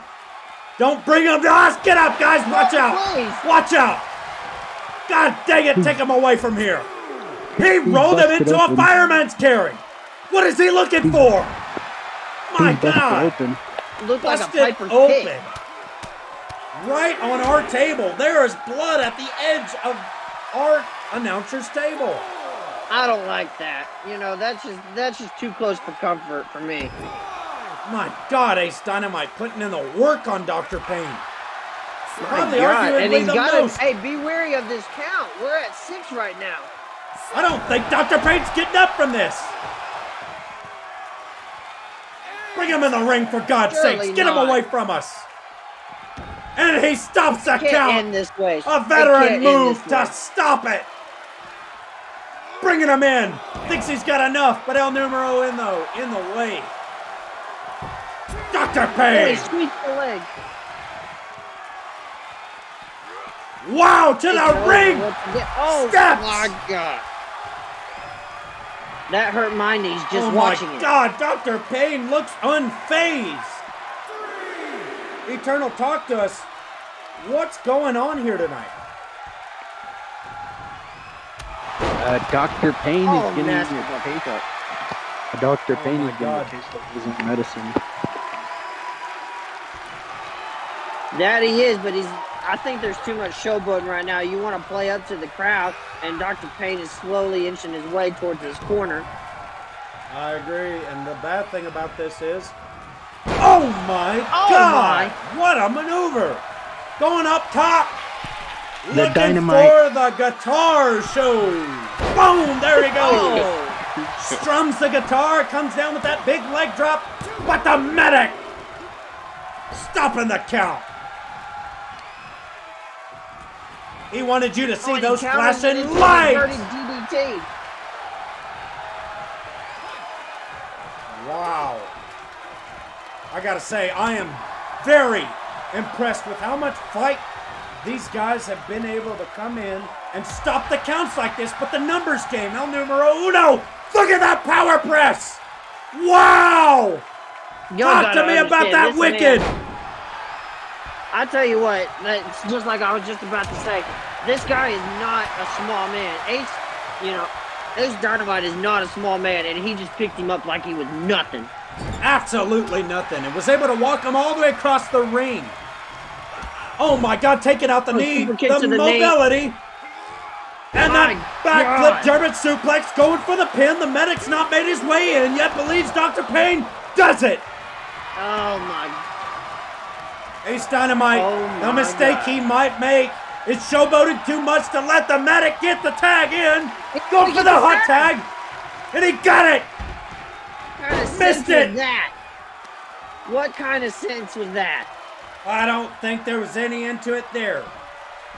Don't bring him to us! Get up, guys! Watch out! Please. Watch out! God dang it! Take him away from here! He rolled him into a fireman's carry! What is he looking for? My God! Open. Looked like a Busted Piper's open. Pit. Right on our table. There is blood at the edge of our announcer's table. I don't like that. You know, that's just too close for comfort for me. My God, Ace Dynamite putting in the work on Dr. Payne. Probably God, and arguably he's the got most. Hey, be wary of this count. We're at 6 right now. I don't think Dr. Payne's getting up from this. Bring him in the ring, for God's sakes. Get him away from us. And he stops the Can't count. end this way. A veteran move to stop it. Bringing him in. Thinks he's got enough, but El Numero in the way. Dr. Payne. He sweeps the leg. Wow, to the ring. Oh, Steps. my God. That hurt my knees just watching it. Oh, my God. Dr. Payne looks unfazed. Eternal, talk to us. What's going on here tonight? Dr. Payne is getting nasty. his taste up. Dr. Payne is getting God. a taste of his own medicine. That he is, but I think there's too much showboating right now. You want to play up to the crowd, and Dr. Payne is slowly inching his way towards his corner. I agree, and the bad thing about this is, oh my God! What a maneuver! Going up top, looking Dynamite. for the guitar show. Boom! There he goes. Strums the guitar, comes down with that big leg drop, but the medic stopping the count. He wanted you to see those flashing lights. DDT. Wow. I gotta say, I am very impressed with how much fight these guys have been able to come in and stop the counts like this, but the numbers game, El Numero Uno, look at that power press! Wow! Talk to me about that wicked! I tell you what, it's just like I was just about to say, this guy is not a small man. Ace Dynamite is not a small man, and he just picked him up like he was nothing. Absolutely nothing, and was able to walk him all the way across the ring. Oh my God, taking out the knee, the mobility, and that backflip German suplex going for the pin. The medic's not made his way in yet, believes Dr. Payne does it. Oh my. Ace Dynamite, the mistake he might make is showboating too much to let the medic get the tag in. Go for the hot tag, and he got it. Missed it. What kind of sense was that? I don't think there was any into it there.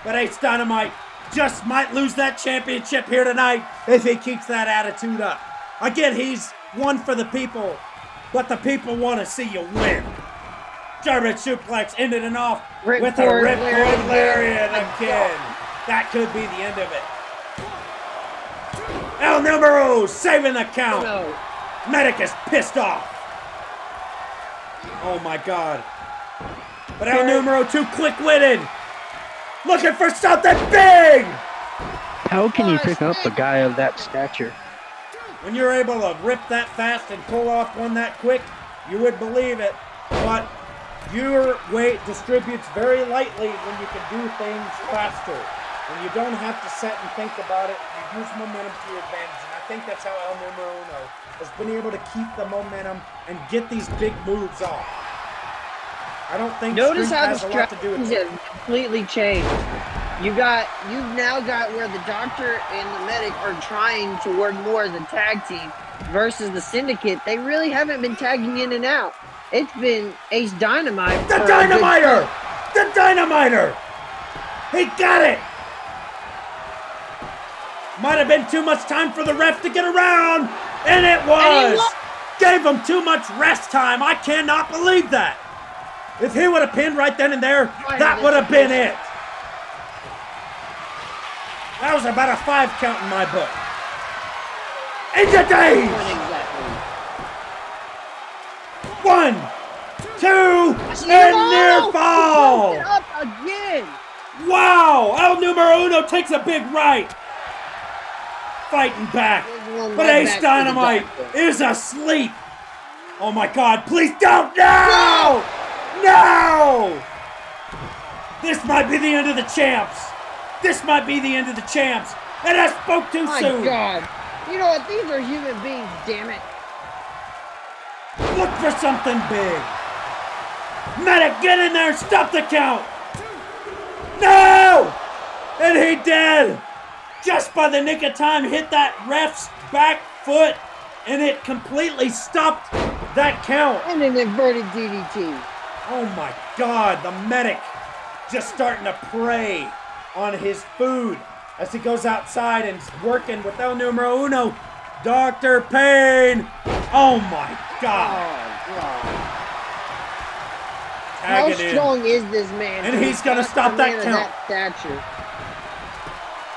But Ace Dynamite just might lose that championship here tonight if he keeps that attitude up. Again, he's one for the people, but the people want to see you win. German suplex ended it off with a ripcord lariat again. That could be the end of it. El Numero saving the count. No. Medic is pissed off. Oh my God. But El Numero too quick-witted. Looking for something big. How can you pick up a guy of that stature? When you're able to rip that fast and pull off one that quick, you would believe it. But your weight distributes very lightly when you can do things faster. When you don't have to sit and think about it, you use momentum to your advantage. And I think that's how El Numero Uno has been able to keep the momentum and get these big moves off. I don't think Notice Street how has the a lot to do with strategies it. have completely changed. You've now got where the doctor and the medic are trying to work more as a tag team versus the syndicate. They really haven't been tagging in and out. It's been Ace Dynamite. The Dynamiter! The Dynamiter! He got it! Might have been too much time for the ref to get around, and it was! Gave him too much rest time. I cannot believe that. If he would have pinned right then and there, that would have been it. That was about a 5 count in my book. In the days! 1, 2, and near fall! Up again! Wow! El Numero Uno takes a big right. Fighting back. But Ace Dynamite is asleep. Oh my God, please don't! No! No! This might be the end of the champs. This might be the end of the champs. And I spoke too My soon. God. You know what? These are human beings, damn it. Look for something big. Medic, get in there. Stop the count. No! And he did. Just by the nick of time, hit that ref's back foot, and it completely stopped that count. And an inverted DDT. Oh my God, the medic just starting to prey on his food as he goes outside and working with El Numero Uno, Dr. Payne. Oh my God. Oh, God. Tag How it in. strong is this man? And he's going to stop that count. That stature.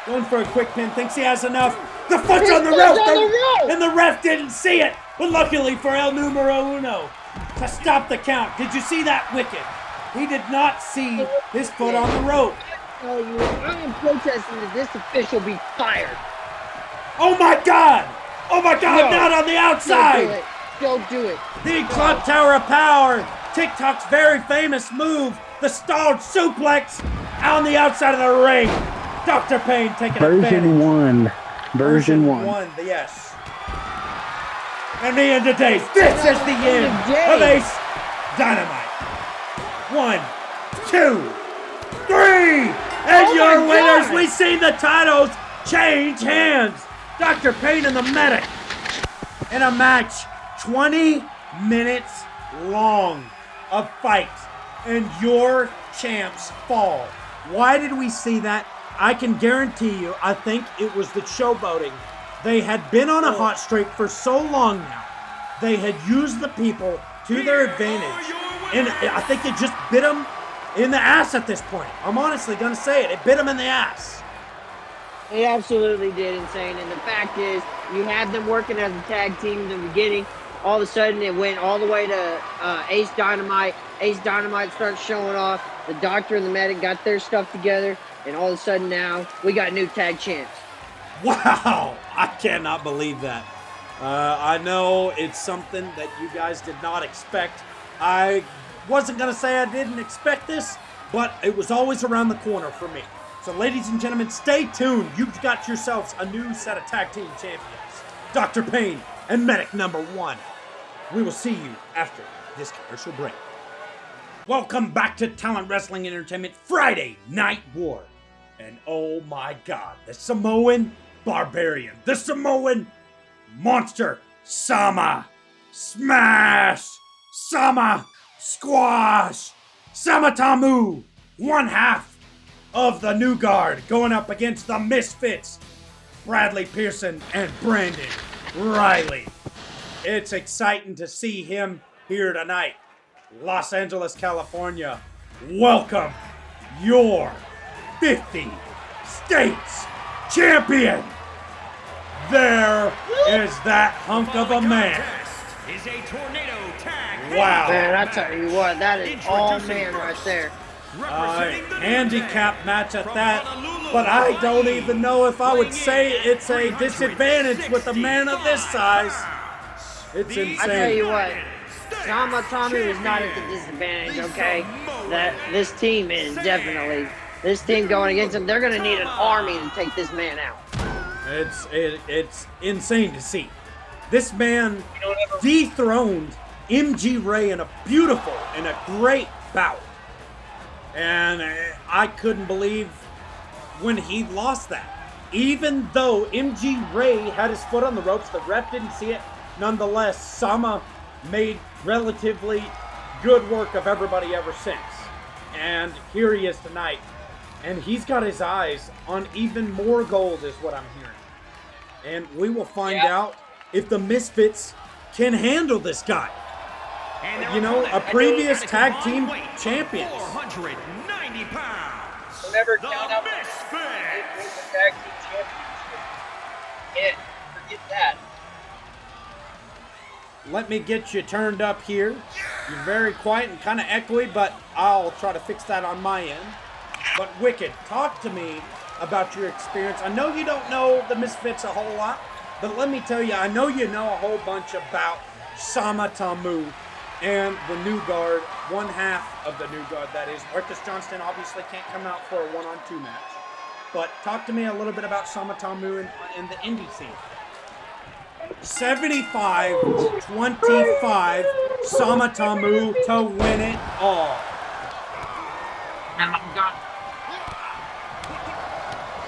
Going for a quick pin, thinks he has enough. The foot's His on the foot's rope, on the rope! and the ref didn't see it. But luckily for El Numero Uno to stop the count. Did you see that, Wicked? He did not see his foot on the rope. Oh, I am protesting that this official be fired. Oh my God! Oh my God! No. Not on the Don't do outside. it. Don't do it. The Clock Tower of Power. TikTok's very famous move, the stalled suplex on the outside of the ring. Dr. Payne taking advantage. Version 1. Yes. And the end of days. This is the end of Ace Dynamite. 1, 2, 3. And your winners, we see the titles change hands. Dr. Payne and the Medic in a match 20 minutes long of fight. And your champs fall. Why did we see that? I can guarantee you, I think it was the showboating. They had been on a hot streak for so long now. They had used the people to their advantage. And I think it just bit them in the ass at this point. I'm honestly going to say it. It bit them in the ass. It absolutely did, Insane. And the fact is, you had them working as a tag team in the beginning. All of a sudden, it went all the way to Ace Dynamite. Ace Dynamite starts showing off. The Doctor and the Medic got their stuff together. And all of a sudden now, we got new tag champs. Wow, I cannot believe that. I know it's something that you guys did not expect. I wasn't going to say I didn't expect this, but it was always around the corner for me. So ladies and gentlemen, stay tuned. You've got yourselves a new set of tag team champions. Dr. Payne and Medic number 1. We will see you after this commercial break. Welcome back to Talent Wrestling Entertainment Friday Night War. And oh my God, the Samoan Barbarian, the Samoan Monster, Sama, Smash, Sama, Squash, Samatamu, one half of the New Guard going up against the Misfits, Bradley Pearson and Brandon Riley. It's exciting to see him here tonight. Los Angeles, California, welcome your 50 States Champion. There is that hunk of a man. Is a tornado tag. Wow. Man, I tell you what, that is all man right there. Handicap match at that, but I don't even know if I would say it's a disadvantage with a man of this size. It's insane. I tell you what, Tommy was not at the disadvantage, okay? That this team is definitely. This team going against him, they're going to need an army to take this man out. It's insane to see. This man dethroned MG Ray in a beautiful and a great bout. And I couldn't believe when he lost that. Even though MG Ray had his foot on the ropes, the ref didn't see it. Nonetheless, Sama made relatively good work of everybody ever since. And here he is tonight. And he's got his eyes on even more gold is what I'm hearing. And we will find out if the Misfits can handle this guy. You know, a previous tag team champion. 490 pounds. Don't ever count out the the Misfits. tag team championship. Can't forget that. Let me get you turned up here. You're very quiet and kind of echoey, but I'll try to fix that on my end. But Wicked, talk to me about your experience. I know you don't know the Misfits a whole lot, but let me tell you, I know you know a whole bunch about Sama Tamu and the New Guard, one half of the New Guard, that is. Marcus Johnston obviously can't come out for a one-on-two match. but talk to me a little bit about Sama Tamu in the indie scene. 75-25, Sama Tamu to win it all.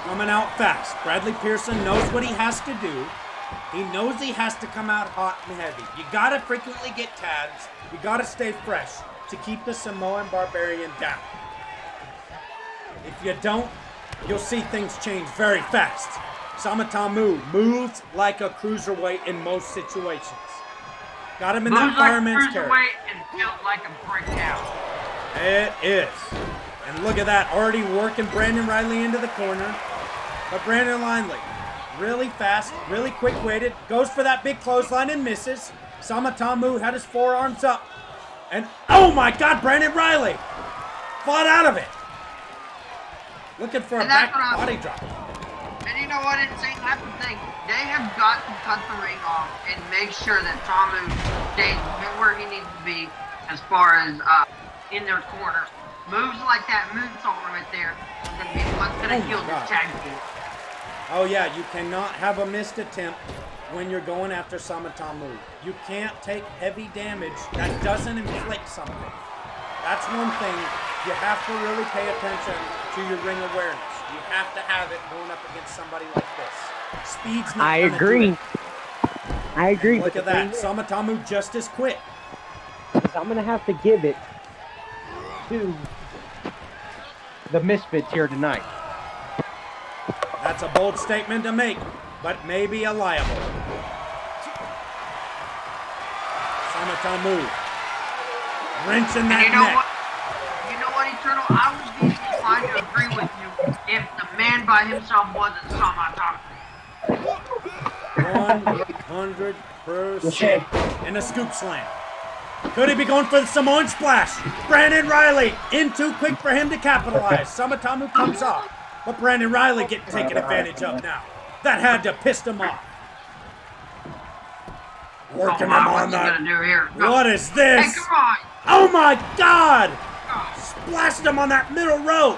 Coming out fast. Bradley Pearson knows what he has to do. He knows he has to come out hot and heavy. You gotta frequently get tags. You gotta stay fresh to keep the Samoan Barbarian down. If you don't, you'll see things change very fast. Sama Tamu moves like a cruiserweight in most situations. Got him in that fireman's carry. And built like a brick house. It is. And look at that, already working Brandon Riley into the corner. But Brandon Riley, really fast, really quick-weighted, goes for that big clothesline and misses. Sama Tamu had his forearms up. And, oh my God, Brandon Riley fought out of it. Looking for a back body drop. And you know what? That's the thing. They have got to cut the ring off and make sure that Tamu stays where he needs to be as far as in their corner. Moves like that moonsault right there is going to be what's going to kill this tag team. Oh yeah, you cannot have a missed attempt when you're going after Sama Tamu. You can't take heavy damage that doesn't inflict something. That's one thing. You have to really pay attention to your ring awareness. You have to have it going up against somebody like this. Speed's not I gonna agree. do it. I agree. Look at that. Sama Tamu just as quick. I'm going to have to give it to the Misfits here tonight. That's a bold statement to make, but maybe a liable. Sama Tamu wrenching that neck. You know what, Eternal? I would be inclined to agree with you if the man by himself wasn't Sama Tamu. 100%. And a scoop slam. Could he be going for the Samoan splash? Brandon Riley in too quick for him to capitalize. Sama Tamu comes off. But Brandon Riley getting taken advantage of now. That had to piss him off. Working him on that. What is this? Hey, come on. Oh my God! Splashed him on that middle rope.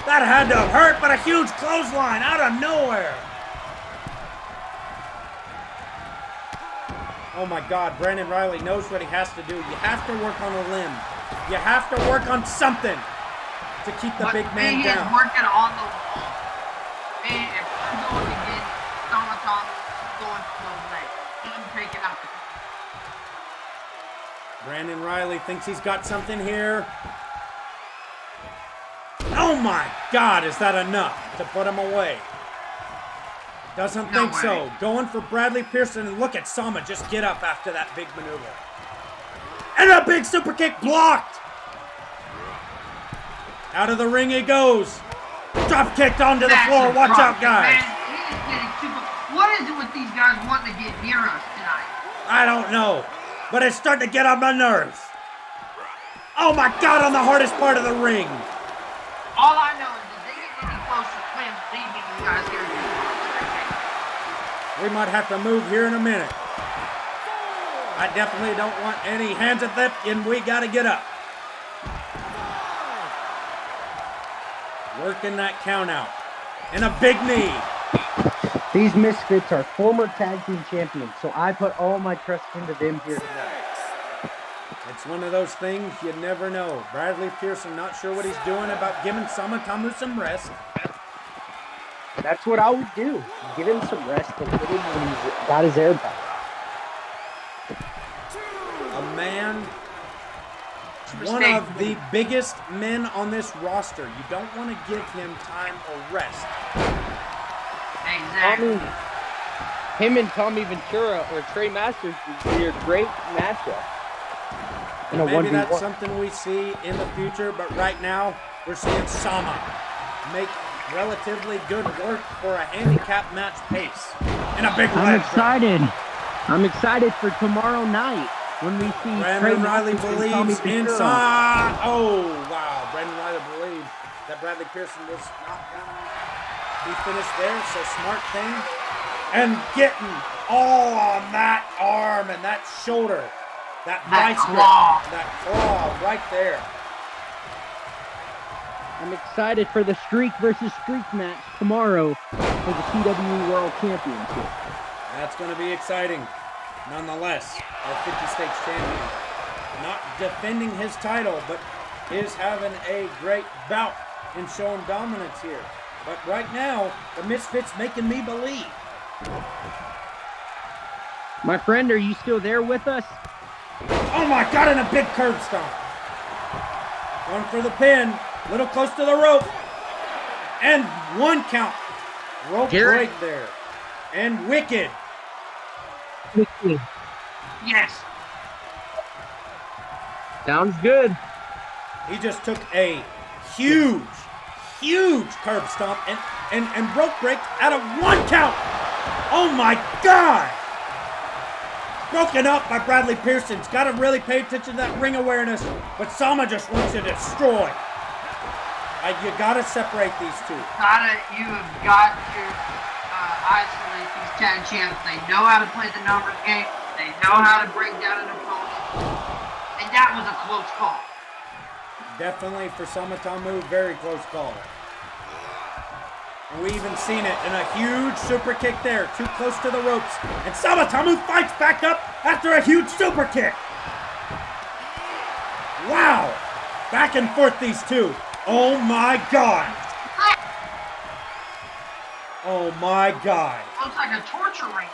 That had to have hurt, but a huge clothesline out of nowhere. Oh my God, Brandon Riley knows what he has to do. You have to work on a limb. You have to work on something to keep the big man down. He's working on the wall. And if I'm going again, Sama Tamu going to those legs. He's taking out the... Brandon Riley thinks he's got something here. Oh my God, is that enough to put him away? Doesn't think so. Going for Bradley Pearson, and look at Sama just get up after that big maneuver. And a big super kick blocked. Out of the ring he goes. Drop kicked onto the floor. Watch out, guys. Man, he's getting super... What is it with these guys wanting to get near us tonight? I don't know, but it's starting to get on my nerves. Oh my God, on the hardest part of the ring. All I know is if they get any closer, please leave me, you guys here. We might have to move here in a minute. I definitely don't want any hands at that, and we got to get up. Working that count out. And a big knee. These Misfits are former tag team champions, so I put all my trust into them here tonight. It's one of those things you never know. Bradley Pearson not sure what he's doing about giving Sama Tamu some rest. That's what I would do. Give him some rest and get him when he's got his air back. A man, one of the biggest men on this roster. You don't want to give him time or rest. Exactly. Him and Tommy Ventura or Trey Masters would be a great matchup. Maybe that's something we see in the future, but right now we're seeing Sama make relatively good work for a handicap match pace. And a big I'm excited. I'm excited for tomorrow night when we see Brandon Riley believes inside. Oh, wow. Brandon Riley believes that Bradley Pearson was not going to be finished there, so smart thing. And getting all on that arm and that shoulder. That vice grip, that claw right there. I'm excited for the streak versus streak match tomorrow for the CW World Championship. That's going to be exciting. Nonetheless, our 50 States champion, not defending his title, but is having a great bout and showing dominance here. But right now, the Misfits making me believe. My friend, are you still there with us? Oh my God, and a big curb stomp. Going for the pin, little close to the rope. And 1 count. Rope break there. And Wicked. Yes. Sounds good. He just took a huge curb stomp and rope break out of 1 count. Oh my God! Broken up by Bradley Pearson's got to really pay attention to that ring awareness, but Sama just wants to destroy. You got to separate these two. You have got to isolate these tag champs. They know how to play the numbers game. They know how to break down an opponent. And that was a close call. Definitely for Samatamu, very close call. And we even seen it in a huge super kick there, too close to the ropes. And Samatamu fights back up after a huge super kick. Wow! Back and forth these two. Oh my God! Oh my God! Looks like a torture ring.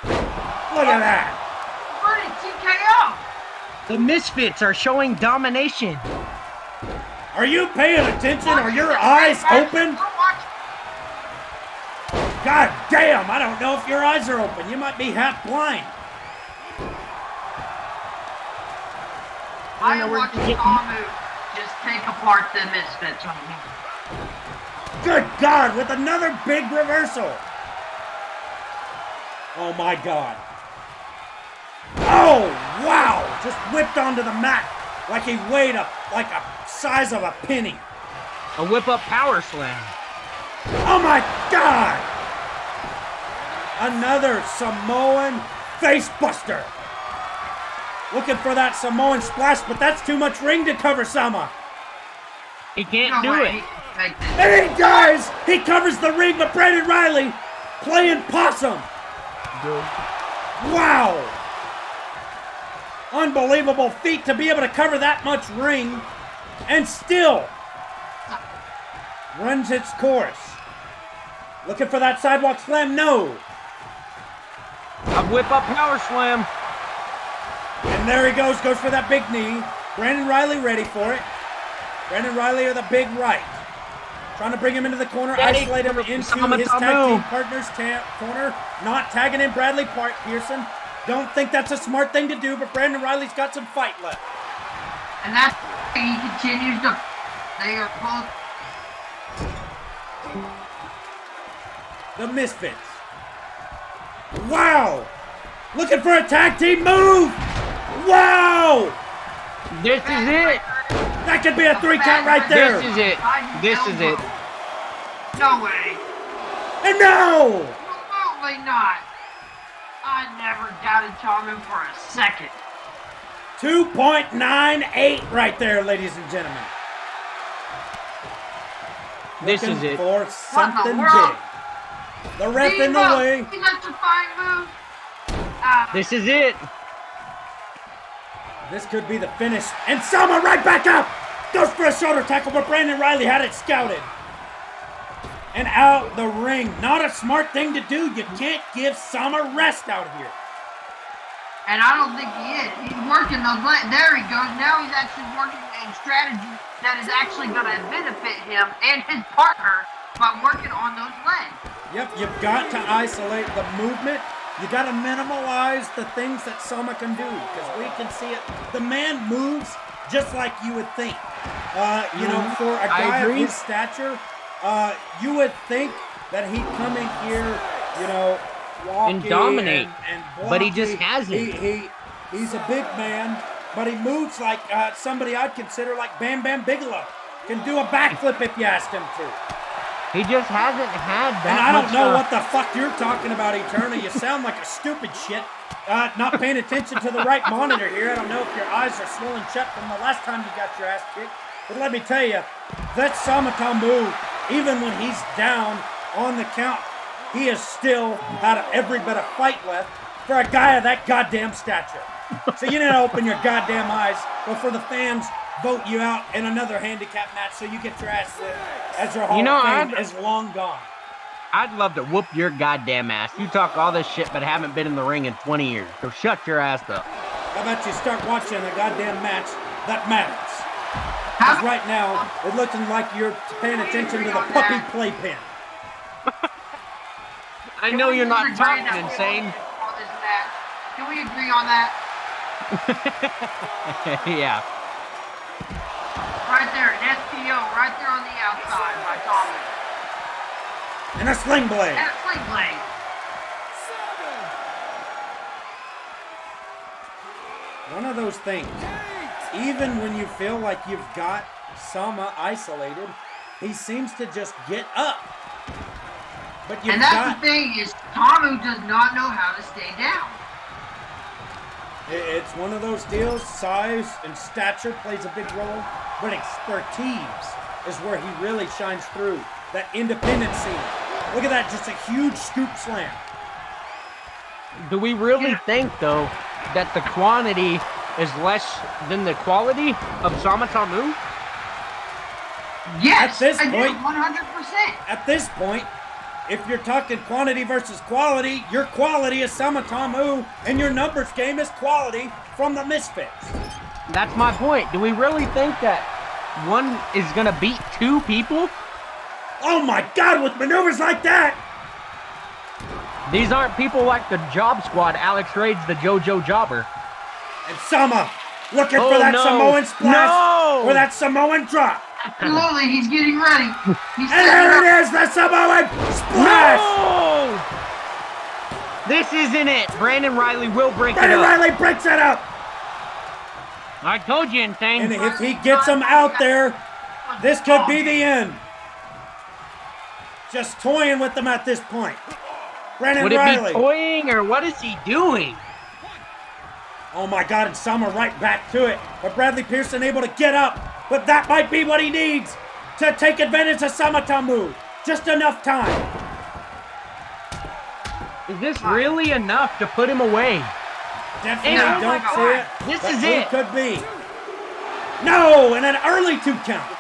Look at that! Pretty TKO. The Misfits are showing domination. Are you paying attention? Are your eyes open? God damn, I don't know if your eyes are open. You might be half blind. I am watching Tamu just take apart the Misfits right now. Good God, with another big reversal. Oh my God. Oh, wow. Just whipped onto the mat like he weighed like a size of a penny. A whip-up power slam. Oh my God. Another Samoan face buster. Looking for that Samoan splash, but that's too much ring to cover Sama. He can't do it. And he does! He covers the ring, but Brandon Riley playing possum. Wow! Unbelievable feat to be able to cover that much ring and still runs its course. Looking for that sidewalk slam? No. A whip-up power slam. And there he goes for that big knee. Brandon Riley ready for it. Brandon Riley of the big right. Trying to bring him into the corner, isolate him into his tag team partner's corner. Not tagging in Bradley Pearson. Don't think that's a smart thing to do, but Brandon Riley's got some fight left. And that's he continues to. They are both. The Misfits. Wow! Looking for a tag team move! Wow! This is it. That could be a 3 count right there. This is it. This is it. No way. And no! Absolutely not. I never doubted Tamu for a second. 2.98 right there, ladies and gentlemen. This Looking is it. for something world? big. The ref in the way. He got to find move. This is it. This could be the finish. And Sama right back up. Goes for a shoulder tackle, but Brandon Riley had it scouted. And out the ring. Not a smart thing to do. You can't give Sama rest out here. And I don't think he is. He's working those legs. There he goes. Now he's actually working a strategy that is actually going to benefit him and his partner by working on those legs. Yep, you've got to isolate the movement. You got to minimalize the things that Sama can do because we can see it. The man moves just like you would think. For a guy of his stature, you would think that he'd come in here, walking and dominate, and but he just hasn't. He's a big man, but he moves like somebody I'd consider like Bam Bam Bigelow. Can do a backflip if you asked him to. He just hasn't had that. And I don't know what the fuck you're talking about, Eterna. You sound like a stupid shit. Not paying attention to the right monitor here. I don't know if your eyes are swollen shut from the last time you got your ass kicked. But let me tell you, that Samatamu, even when he's down on the count, he has still had every bit of fight left for a guy of that goddamn stature. So you need to open your goddamn eyes before the fans vote you out in another handicap match so you get your ass whipped as your Hall of Fame is long gone. I'd love to whoop your goddamn ass. You talk all this shit but haven't been in the ring in 20 years. So shut your ass up. How about you start watching a goddamn match that matters? Because right now, it's looking like you're paying attention to the puppy playpen. I know you're not talking insane. Can we agree on that? Yeah. Right there, an SPO, right there on the outside by Tommy. And a sling blade. And a sling blade. One of those things. Even when you feel like you've got Sama isolated, he seems to just get up. But you've and that's the thing is, Tamu does not know how to stay down. It's one of those deals. Size and stature plays a big role, but expertise is where he really shines through. That independency. Look at that, just a huge scoop slam. Do we really think, though, that the quantity is less than the quality of Samatamu? Yes, at this I point, do, 100%. At this point, if you're talking quantity versus quality, your quality is Samatamu, and your numbers game is quality from the Misfits. That's my point. Do we really think that one is going to beat two people? Oh my God, with maneuvers like that! These aren't people like the Job Squad. Alex Raid's the JoJo Jobber. And Sama looking for that Samoan splash or that Samoan drop. Absolutely, he's getting ready. And there it is, the Samoan splash! No! This isn't it. Brandon Riley will break it up. Brandon Riley breaks it up! I told you, Insane. And if he gets him out there, this could be the end. Just toying with them at this point. Brandon Riley. Would it be toying or what is he doing? Oh my God, and Sama right back to it. But Bradley Pearson able to get up. But that might be what he needs to take advantage of Samatamu. Just enough time. Is this really enough to put him away? Definitely don't see it. This is it. Could be. No, and an early 2 count.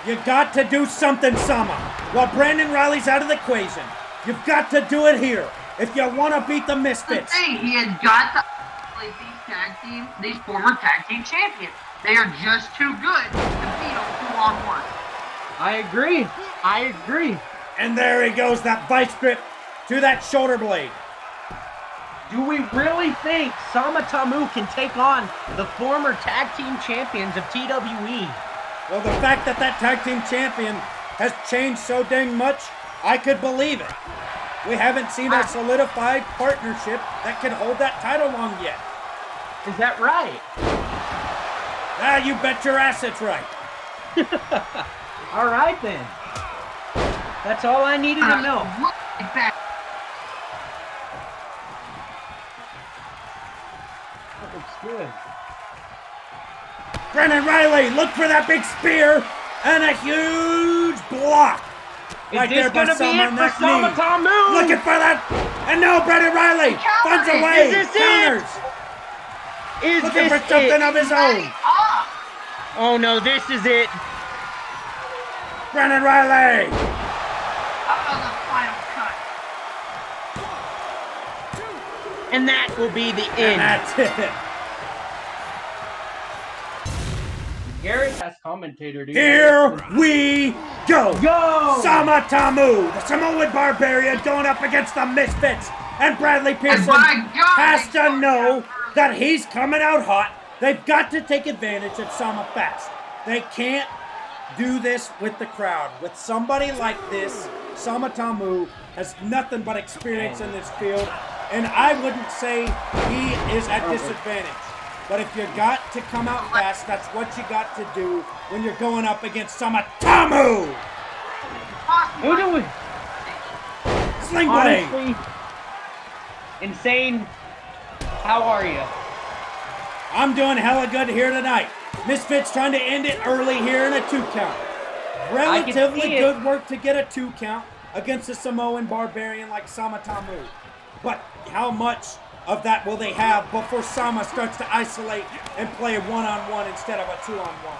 You got to do something, Sama. While Brandon Riley's out of the equation, you've got to do it here if you want to beat the Misfits. The thing, he has got to beat these former tag team champions. They are just too good to beat them 2-on-1. I agree. And there he goes, that vice grip to that shoulder blade. Do we really think Samatamu can take on the former tag team champions of TWE? Well, the fact that tag team champion has changed so dang much, I could believe it. We haven't seen a solidified partnership that can hold that title long yet. Is that right? Ah, you bet your ass it's right. All right, then. That's all I needed to know. That looks good. Brandon Riley, look for that big spear and a huge block. Right there by Sama on that knee. Looking for that. And no, Brandon Riley finds a way. Counters. Looking for something of his own. Oh no, this is it. Brandon Riley. The final cut. And that will be the end. And that's it. Garrett has commentator, dude. Here we go. Go! Samatamu, the Samoan Barbarian, going up against the Misfits. And Bradley Pearson has to know that he's coming out hot. They've got to take advantage of Sama fast. They can't do this with the crowd. With somebody like this, Samatamu has nothing but experience in this field. And I wouldn't say he is at disadvantage. But if you got to come out fast, that's what you got to do when you're going up against Samatamu! Who do we? Sling blade! Honestly, Insane, how are you? I'm doing hella good here tonight. Misfits trying to end it early here in a 2 count. Relatively good work to get a 2 count against a Samoan barbarian like Sama Tamu. But how much of that will they have before Sama starts to isolate and play a 1-on-1 instead of a 2-on-1?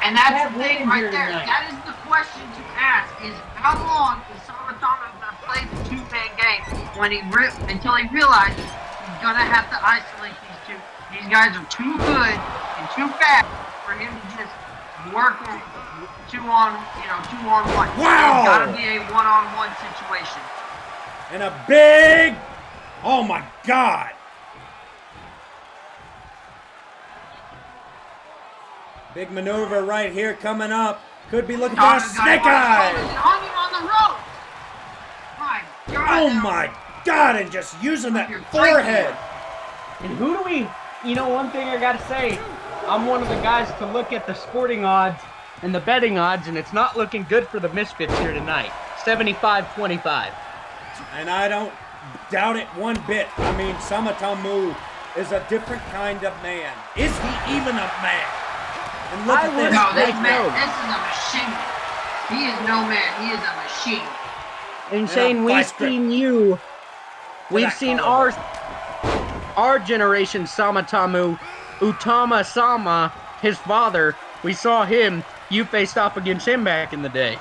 And that's the thing right there. That is the question to ask: is how long is Sama Tamu going to play the 2-man game until he realizes he's going to have to isolate these two? These guys are too good and too fast for him to just work on 2-on-1. Wow! It's got to be a 1-on-1 situation. And a big, oh my God. Big maneuver right here coming up. Could be looking for a snake eyes. On him on the rope. My God. Oh my God, and just using that forehead. And who do we, one thing I gotta say, I'm one of the guys to look at the sporting odds and the betting odds, and it's not looking good for the Misfits here tonight. 75-25. And I don't doubt it one bit. I mean, Sama Tamu is a different kind of man. Is he even a man? And look at this. No, this is a machine. He is no man. He is a machine. And Shane, we've seen our generation Sama Tamu, Utama Sama, his father. We saw him. You faced off against him back in the day.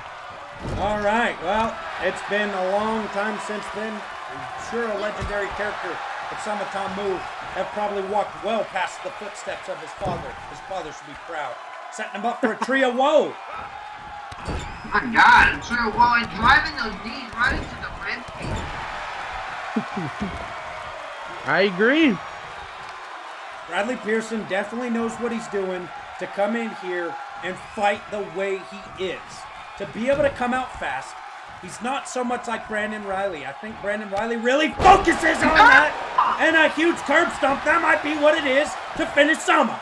All right. Well, it's been a long time since then. I'm sure a legendary character, but Sama Tamu have probably walked well past the footsteps of his father. His father should be proud. Setting him up for a trio woe. My God, a trio woe and driving those knees right into the rib cage. I agree. Bradley Pearson definitely knows what he's doing to come in here and fight the way he is. To be able to come out fast. He's not so much like Brandon Riley. I think Brandon Riley really focuses on that. And a huge curb stomp. That might be what it is to finish Sama.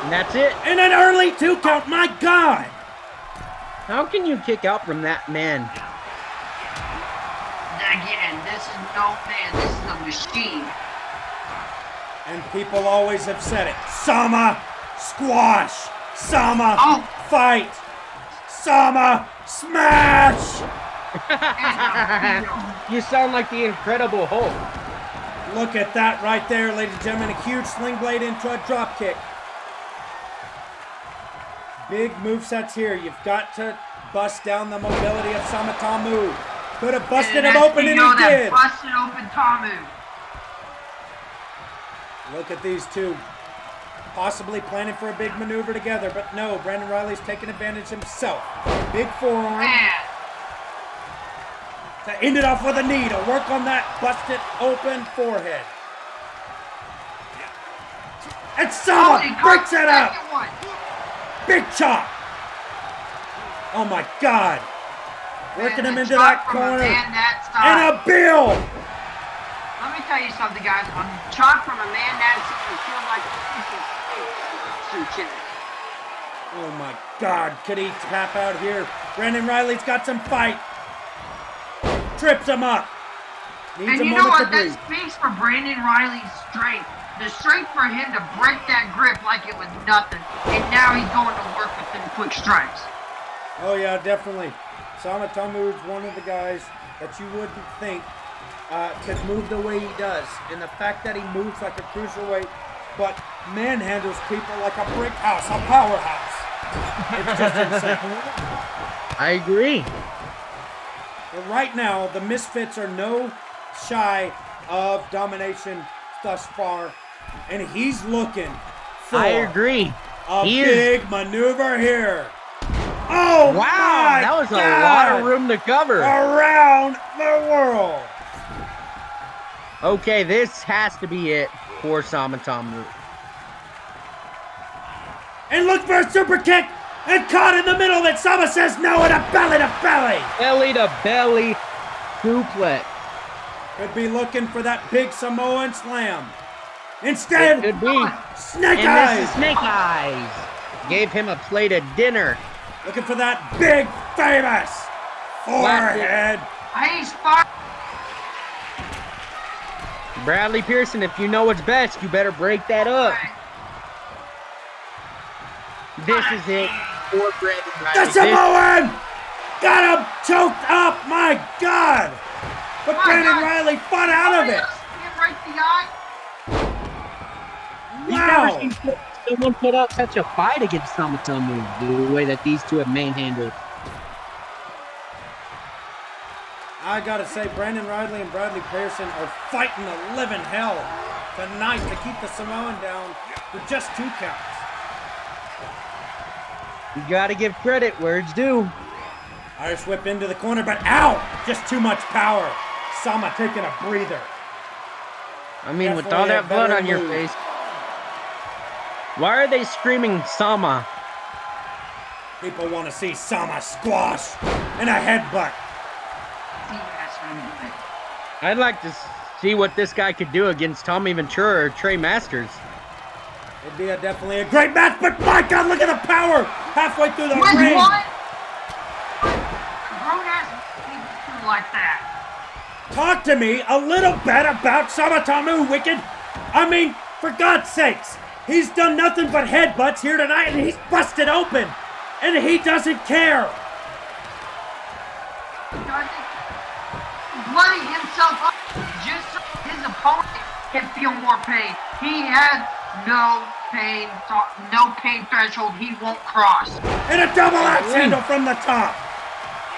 And that's it. And an early 2 count. My God. How can you kick out from that man? Again, this is no man. This is a machine. And people always have said it. Sama, squash. Sama, fight. Sama, smash. You sound like the Incredible Hulk. Look at that right there, ladies and gentlemen. A huge sling blade into a drop kick. Big movesets here. You've got to bust down the mobility of Sama Tamu. Could have busted him open, and he did. Busted open Tamu. Look at these two. Possibly planning for a big maneuver together, but no. Brandon Riley's taking advantage himself. Big forearm. Man. To end it off with a knee to work on that busted open forehead. And Sama breaks it up. Big chop. Oh my God. Working him into that corner. And a bill. Let me tell you something, guys. A chop from a man that feels like a oh my God. Could he tap out here? Brandon Riley's got some fight. Trips him up. Needs and you know what? That speaks for Brandon Riley's strength. The strength for him to break that grip like it was nothing. And now he's going to work with them quick strikes. Oh yeah, definitely. Sama Tamu is one of the guys that you wouldn't think could move the way he does. And the fact that he moves like a cruiserweight, but manhandles people like a brick house, a powerhouse. It's just insane. I agree. But right now, the Misfits are no shy of domination thus far. And he's looking for a big maneuver here. Oh, wow, that was a lot of room to cover. Around the world. Okay, this has to be it for Sama Tamu. And look for a super kick. And caught in the middle that Sama says no, and a belly to belly. Belly to belly suplex. Could be looking for that big Samoan slam. Instead, it could be Snake Eyes. This is Snake Eyes. Gave him a plate of dinner. Looking for that big, famous forehead. He's far. Bradley Pearson, if you know what's best, you better break that up. This is it for Brandon Riley. The Samoan! Got him choked up, my God! But Brandon Riley fought out of it. You've Wow! never seen someone put up such a fight against Samatamu the way that these two have manhandled. I gotta say, Brandon Riley and Bradley Pearson are fighting the living hell tonight to keep the Samoan down with just 2 counts. You gotta give credit where it's due. Irish whip into the corner, but ow! Just too much power. Sama taking a breather. I mean, with all that blood on your face. Why are they screaming Sama? People want to see Sama squash and a headbutt. I'd like to see what this guy could do against Tommy Ventura or Trey Masters. It'd be definitely a great match, but my God, look at the power halfway through the ring. What? Grown-ass people like that. Talk to me a little bit about Samatamu, Wicked. I mean, for God's sakes, he's done nothing but headbutts here tonight, and he's busted open, and he doesn't care. Blooding himself up just so his opponent can feel more pain. He has no pain threshold he won't cross. And a double axe handle from the top.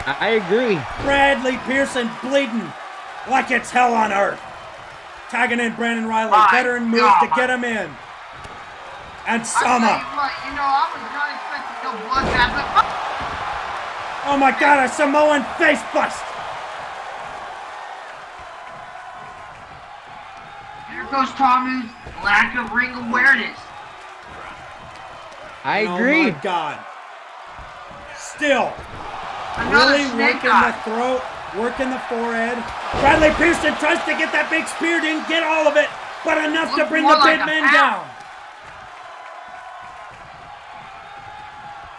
I agree. Bradley Pearson bleeding like it's hell on earth. Tagging in Brandon Riley, veteran move to get him in. And Sama. I was not expecting no bloodbath, but Oh my God, a Samoan face bust. there goes Tommy's lack of ring awareness. I agree. Oh my God. Still. Another Really snake working eye. the throat, working the forehead. Bradley Pearson tries to get that big spear, didn't get all of it, but enough to Looks bring more the like big a man pound. down.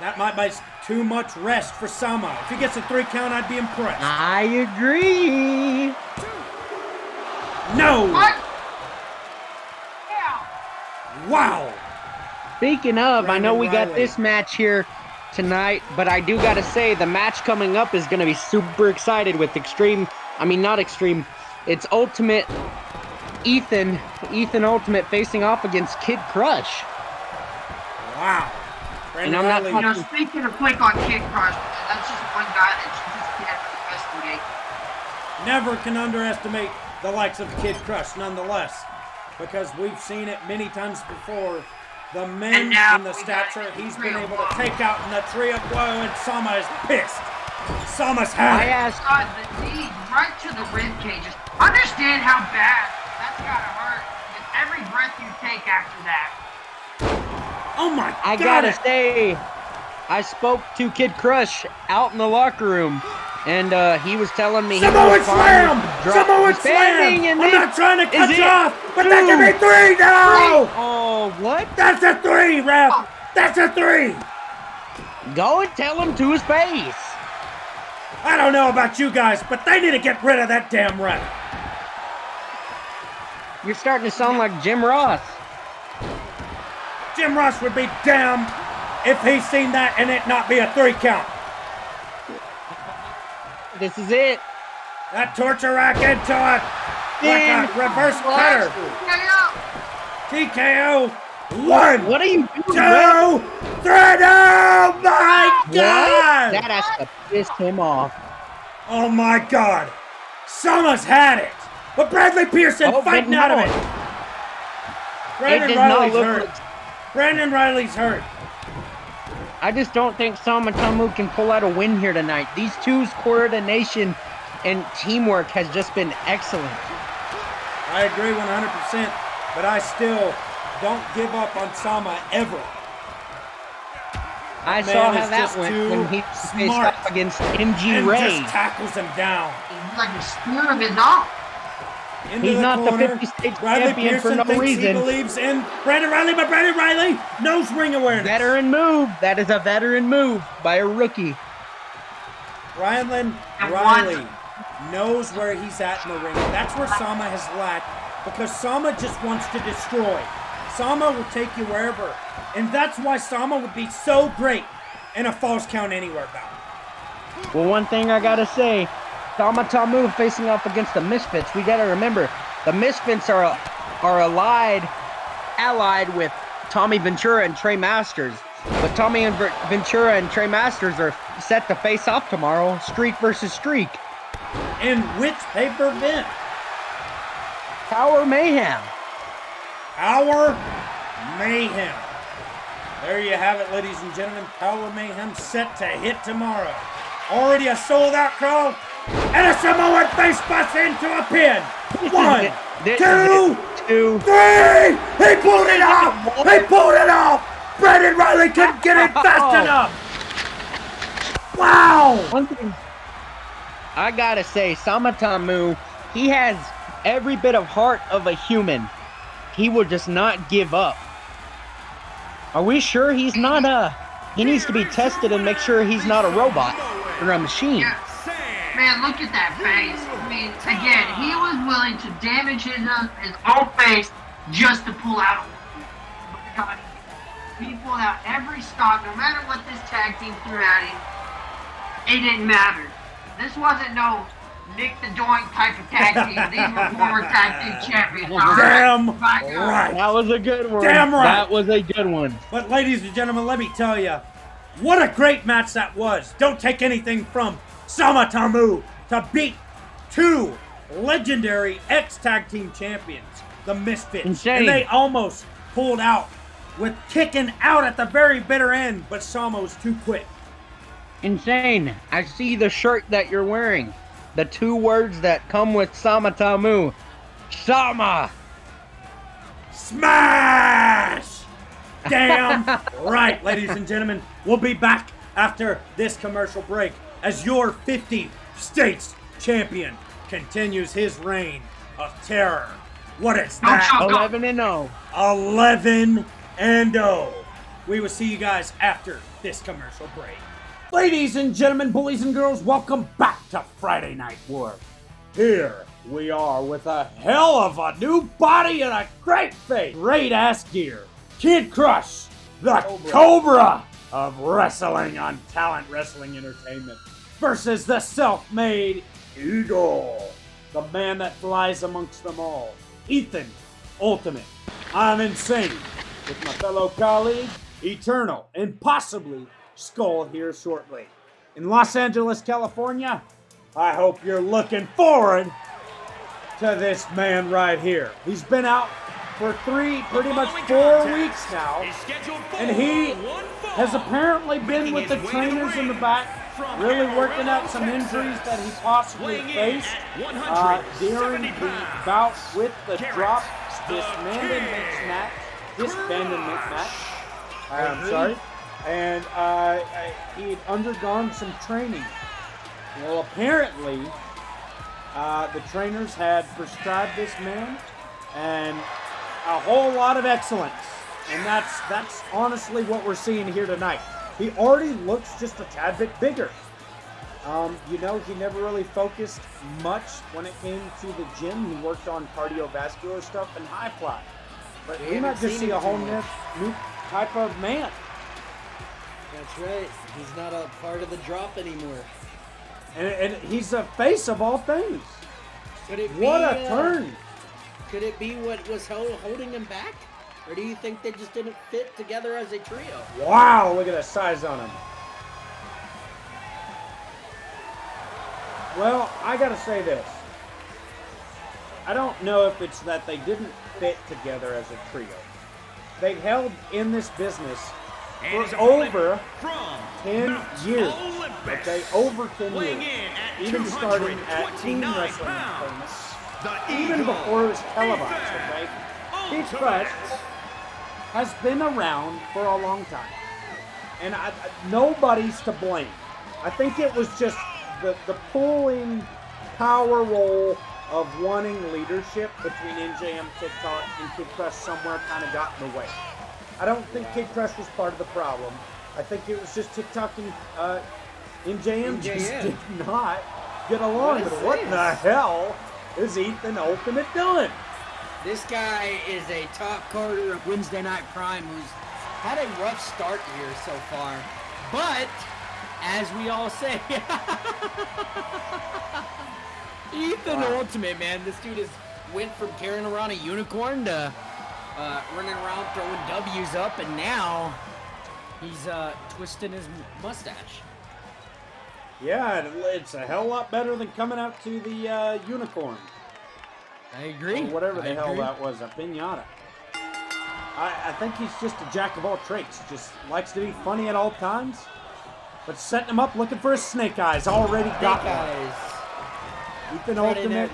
That might be too much rest for Sama. If he gets a 3 count, I'd be impressed. I agree. No! What? Yeah. Wow! Speaking of, I know Brandon we got Riley. this match here tonight, but I do gotta say the match coming up is gonna be super excited with it's Ultimate Ethan Ultimate facing off against Kid Crush. Wow. Brandon And I'm not Riley. Speaking of quick on Kid Crush, that's just one guy that you just can't underestimate. Never can underestimate the likes of Kid Crush, nonetheless, because we've seen it many times before. The men And now in the we stature got he's Tree been of able to Woe. take out in the Tree of Woe, and Sama is pissed. Sama's I had it. asked, God, the knee right to the rib cages. Understand how bad that's gotta hurt with every breath you take after that. Oh my I God! gotta say, I spoke to Kid Crush out in the locker room, and he was telling me Samoan he was fine slam! with the Samoan standing, slam! and I'm then- not trying to cut is you it off, but that can 2? be 3 now! Oh, what? That's a 3, ref! That's a 3! Go and tell him to his face. I don't know about you guys, but they need to get rid of that damn ref. You're starting to sound like Jim Ross. Jim Ross would be damned if he's seen that and it not be a 3 count. This is it. That torture rack into it. Like a reverse cutter. TKO. 1, What are you doing, 2, 3. Ref? Oh my What? God! That has to piss him off. Oh my God! Sama's had it, but Bradley Pearson Oh, fighting but out of no. it. It Brandon does not Riley's look hurt. like... Brandon Riley's hurt. I just don't think Samatamu can pull out a win here tonight. These two's coordination and teamwork has just been excellent. I agree 100%, but I still don't give up on Sama ever. I Man saw how is that just went too when he faced smart off against MG And Ray. just tackles him down. He's like a spear of his own. Into He's the not the corner. 50 states Bradley champion for Pearson no thinks he reason. believes in Brandon Riley, but Brandon Riley knows ring awareness. Veteran move. That is a veteran move by a rookie. Rylan And Riley knows where he's at in the ring. That's where Sama has lacked because Sama just wants to destroy. Sama will take you wherever. And that's why Sama would be so great in a Falls Count Anywhere bout. Well, one thing I gotta say, Sama Tamu facing off against the Misfits. We gotta remember, the Misfits are allied with Tommy Ventura and Trey Masters. But Tommy and Ventura and Trey Masters are set to face off tomorrow, streak versus streak. In which pay-per-view? Power Mayhem. Power Mayhem. There you have it, ladies and gentlemen. Power Mayhem set to hit tomorrow. Already a sold-out crowd, and a Samoan face bust into a pin. 1, 2, 3. He pulled it off. He pulled it off. Brandon Riley couldn't get it fast enough. Wow. One thing I gotta say, Sama Tamu, he has every bit of heart of a human. He will just not give up. Are we sure he's not he needs to be tested and make sure he's not a robot or a machine. Yeah. Man, look at that face. I mean, again, he was willing to damage his own face just to pull out. He pulled out every stock, no matter what this tag team threw at him. It didn't matter. This wasn't no Nick the Doink type of tag team. These were former tag team champions. Damn right. That was a good one. Damn right. That was a good one. But ladies and gentlemen, let me tell you, what a great match that was. Don't take anything from Sama Tamu to beat 2 legendary ex-tag team champions, the Misfits. Insane. And they almost pulled out with kicking out at the very bitter end, but Sama was too quick. Insane. I see the shirt that you're wearing. The 2 words that come with Sama Tamu. Sama! Smash! Damn right, ladies and gentlemen. We'll be back after this commercial break as your 50 States champion continues his reign of terror. What is that? 11-0. 11-0. We will see you guys after this commercial break. Ladies and gentlemen, boys and girls, welcome back to Friday Night War. Here we are with a hell of a new body and a great face. Great ass gear. Kid Crush, the Cobra of wrestling on Talent Wrestling Entertainment, versus the self-made Eagle, the man that flies amongst them all, Ethan Ultimate. I'm Insane with my fellow colleague, Eternal, and possibly Skull here shortly. In Los Angeles, California, I hope you're looking forward to this man right here. He's been out for pretty much 4 weeks now, and he has apparently been with the trainers in the back, really working out some injuries that he possibly faced during the bout with the drop disbandment match. I'm sorry. And he had undergone some training. Well, apparently, the trainers had prescribed this man and a whole lot of excellence. And that's honestly what we're seeing here tonight. He already looks just a tad bit bigger. He never really focused much when it came to the gym. He worked on cardiovascular stuff and high fly. But we might just see a whole new type of man. That's right. He's not a part of the drop anymore. And he's the face of all things. Could it what be, a turn! Could it be what was holding him back? Or do you think they just didn't fit together as a trio? Wow, look at the size on him. Well, I gotta say this. I don't know if it's that they didn't fit together as a trio. They've held in this business for over 10 years. Okay, over 10 years. Even starting at Team Wrestling Entertainment. Even before it was televised, okay? Keith Crush has been around for a long time. And nobody's to blame. I think it was just the pulling power role of wanting leadership between NJM, TikTok, and Kid Crush somewhere kind of got in the way. I don't think Kid Crush was part of the problem. I think it was just TikTok and NJM just did not get along. But what the hell is Ethan Ultimate doing? This guy is a top carder of Wednesday Night Prime who's had a rough start here so far. But, as we all say, Ethan Ultimate, man. This dude has went from carrying around a unicorn to running around throwing W's up, and now he's twisting his mustache. Yeah, it's a hell lot better than coming out to the unicorn. I agree. Or whatever the hell that was, a pinata. I think he's just a jack of all trades. Just likes to be funny at all times. But setting him up, looking for his snake eyes. Already got one. Ethan Ultimate,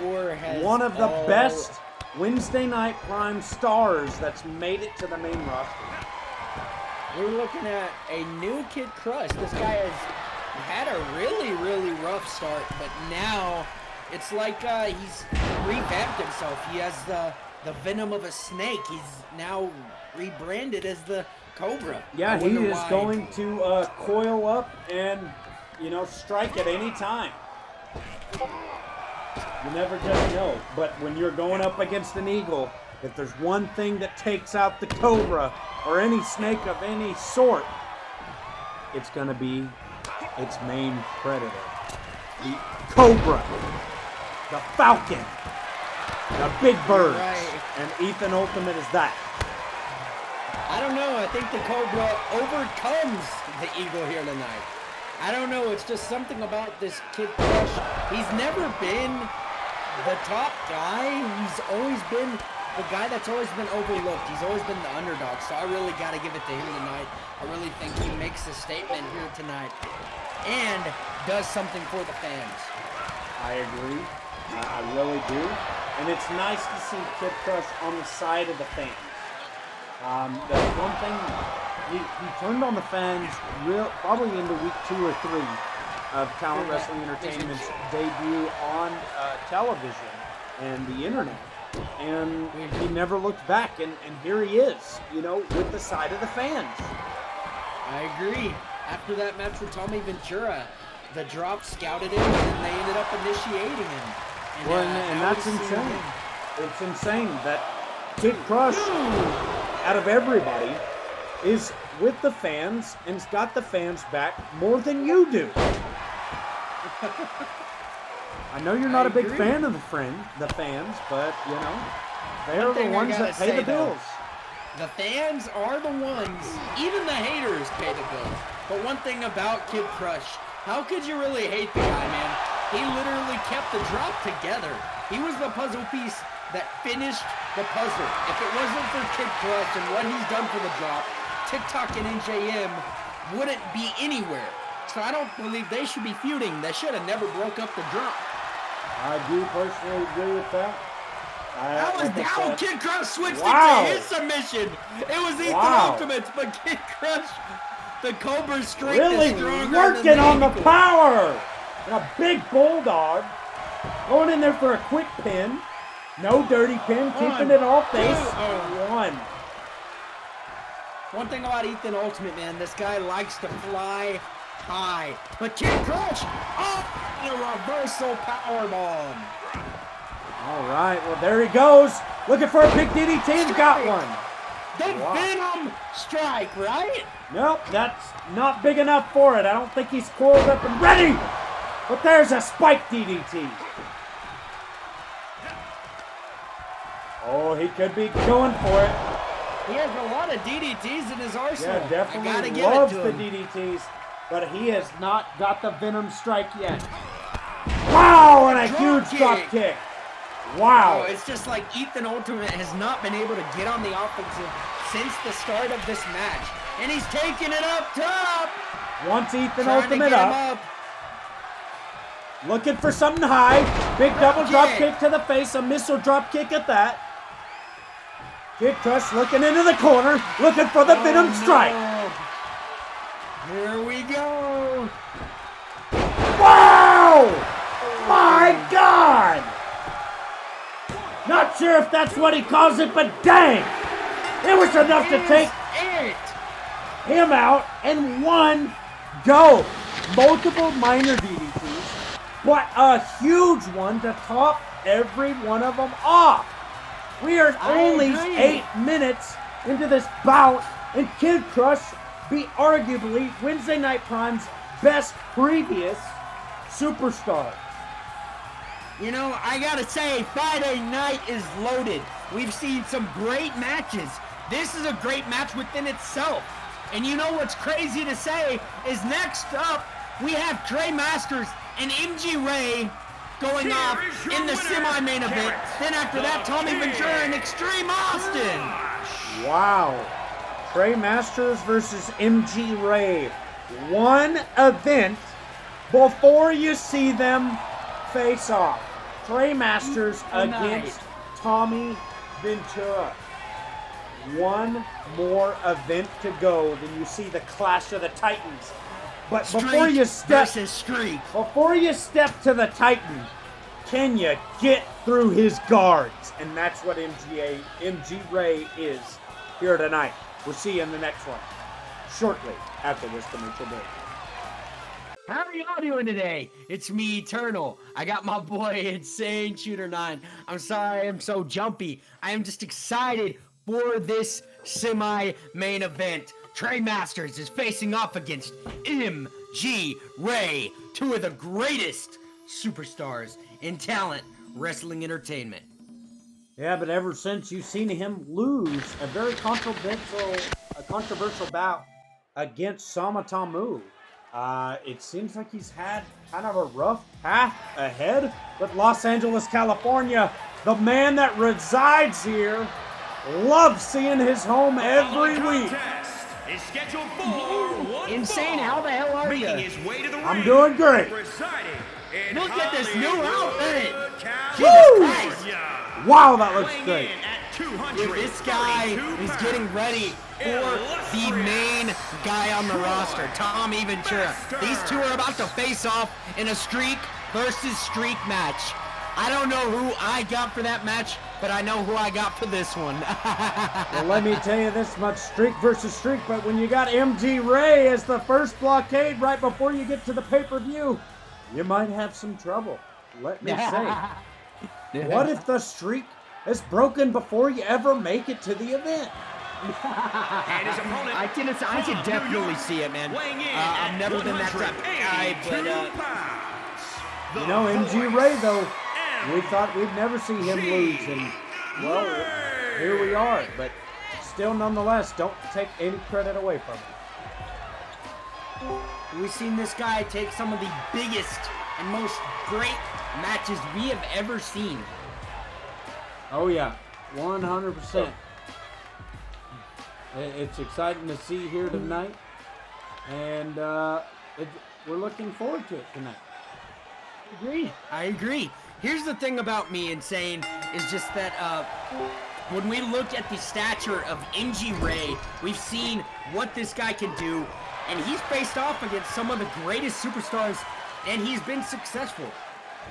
one of the best Wednesday Night Prime stars that's made it to the main roster. We're looking at a new Kid Crush. This guy has had a really, really rough start, but now it's like he's revamped himself. He has the venom of a snake. He's now rebranded as the Cobra. Yeah, he is going to coil up and, strike at any time. You never just know. But when you're going up against an eagle, if there's one thing that takes out the Cobra or any snake of any sort, it's going to be its main predator. The Cobra, the Falcon, the Big Birds, and Ethan Ultimate is that. I don't know. I think the Cobra overcomes the eagle here tonight. I don't know. It's just something about this Kid Crush. He's never been the top guy. He's always been the guy that's always been overlooked. He's always been the underdog. So I really got to give it to him tonight. I really think he makes a statement here tonight and does something for the fans. I agree. I really do. And it's nice to see Kid Crush on the side of the fans. That's one thing. He turned on the fans probably into week 2 or 3 of Talent Wrestling Entertainment's debut on television and the internet. And he never looked back. And here he is, with the side of the fans. I agree. After that match with Tommy Ventura, the drop scouted him and they ended up initiating him. And that's insane. It's insane that Kid Crush, out of everybody, is with the fans and's got the fans back more than you do. I know you're not a big fan of the fans, but they're the ones that pay the bills. The fans are the ones, even the haters pay the bills. But one thing about Kid Crush, how could you really hate the guy, man? He literally kept the drop together. He was the puzzle piece that finished the puzzle. If it wasn't for Kid Crush and what he's done for the drop, TikTok and NJM wouldn't be anywhere. So I don't believe they should be feuding. They should have never broke up the drop. I do personally agree with that. That was how Kid Crush switched it to his submission. It was Ethan Ultimate's, but Kid Crush, the Cobra strength really is stronger working than on the eagle. power. And a big bulldog going in there for a quick pin. No dirty pin, keeping it all face. One thing about Ethan Ultimate, man, this guy likes to fly high. But Kid Crush, a reversal powerbomb. All right, well, there he goes. Looking for a big DDT and got one. The Venom strike, right? Nope, that's not big enough for it. I don't think he's coiled up and ready. But there's a spike DDT. Oh, he could be going for it. He has a lot of DDTs in his arsenal. Yeah, definitely loves the DDTs, but he has not got the Venom strike yet. Wow, and a huge drop kick. Wow. Oh, it's just like Ethan Ultimate has not been able to get on the offensive since the start of this match. And he's taking it up top. Once Ethan Ultimate up. Looking for something high. Big double drop kick to the face. A missile drop kick at that. Kid Crush looking into the corner. Looking for the Venom strike. Here we go. Wow! My God! Not sure if that's what he calls it, but dang! It was enough to take him out in one go. Multiple minor DDTs, but a huge one to top every one of them off. We are only 8 minutes into this bout, and Kid Crush beat arguably Wednesday Night Prime's best previous superstar. You know, I gotta say, Friday night is loaded. We've seen some great matches. This is a great match within itself. And you know what's crazy to say is next up, we have Trey Masters and MG Ray going off in the semi-main event. Then after that, Tommy Ventura and Extreme Austin. Wow. Trey Masters versus MG Ray. One event before you see them face off. Trey Masters against Tommy Ventura. One more event to go, then you see the Clash of the Titans. But before you step to the Titan, can you get through his guards? And that's what MG Ray is here tonight. We'll see you in the next one shortly after this commercial break. How are y'all doing today? It's me, Eternal. I got my boy Insane Shooter 9. I'm sorry I'm so jumpy. I am just excited for this semi-main event. Trey Masters is facing off against MG Ray, two of the greatest superstars in talent wrestling entertainment. Yeah, but ever since you've seen him lose a very controversial bout against Sama Tamu, it seems like he's had kind of a rough path ahead with Los Angeles, California. The man that resides here loves seeing his home every week. Is scheduled for Insane, how the hell are you? I'm doing great. Look at this new outfit. Jesus Christ. Wow, that looks great. This guy is getting ready for the main guy on the roster, Tommy Ventura. These two are about to face off in a streak versus streak match. I don't know who I got for that match, but I know who I got for this one. Well, let me tell you this much, streak versus streak, but when you got MG Ray as the first blockade right before you get to the pay-per-view, you might have some trouble. Let me say. What if the streak is broken before you ever make it to the event? I can definitely see it, man. I've never been that type of guy, but you know, MG Ray, though, we thought we'd never see him lose, and, well, here we are. But still, nonetheless, don't take any credit away from him. We've seen this guy take some of the biggest and most great matches we have ever seen. Oh, yeah, 100%. It's exciting to see here tonight, and we're looking forward to it tonight. I agree. Here's the thing about me, Insane, is just that when we look at the stature of MG Ray, we've seen what this guy can do, and he's faced off against some of the greatest superstars, and he's been successful.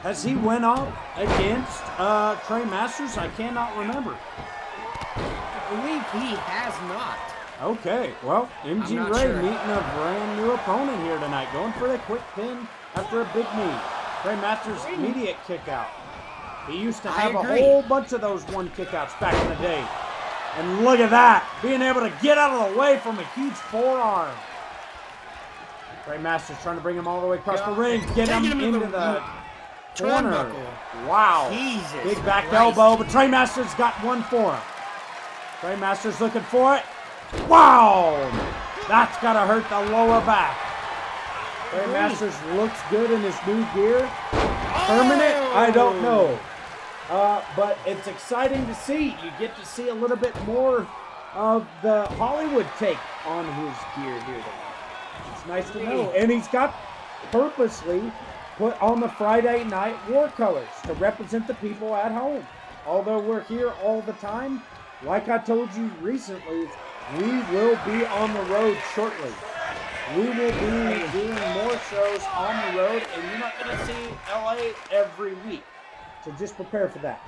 Has he went up against Trey Masters? I cannot remember. I believe he has not. Okay, well, MG Ray meeting a brand new opponent here tonight, going for the quick pin after a big knee. Trey Masters' immediate kick out. He used to have a whole bunch of those one kickouts back in the day. And look at that, being able to get out of the way from a huge forearm. Trey Masters trying to bring him all the way across the ring, get him into the corner. Wow, big back elbow, but Trey Masters got one for him. Trey Masters looking for it. Wow, that's gotta hurt the lower back. Trey Masters looks good in his new gear. Permanent? I don't know. But it's exciting to see. You get to see a little bit more of the Hollywood take on his gear here tonight. It's nice to know. And he's got purposely put on the Friday Night War colors to represent the people at home. Although we're here all the time, like I told you recently, we will be on the road shortly. We will be doing more shows on the road, and you're not going to see LA every week. So just prepare for that.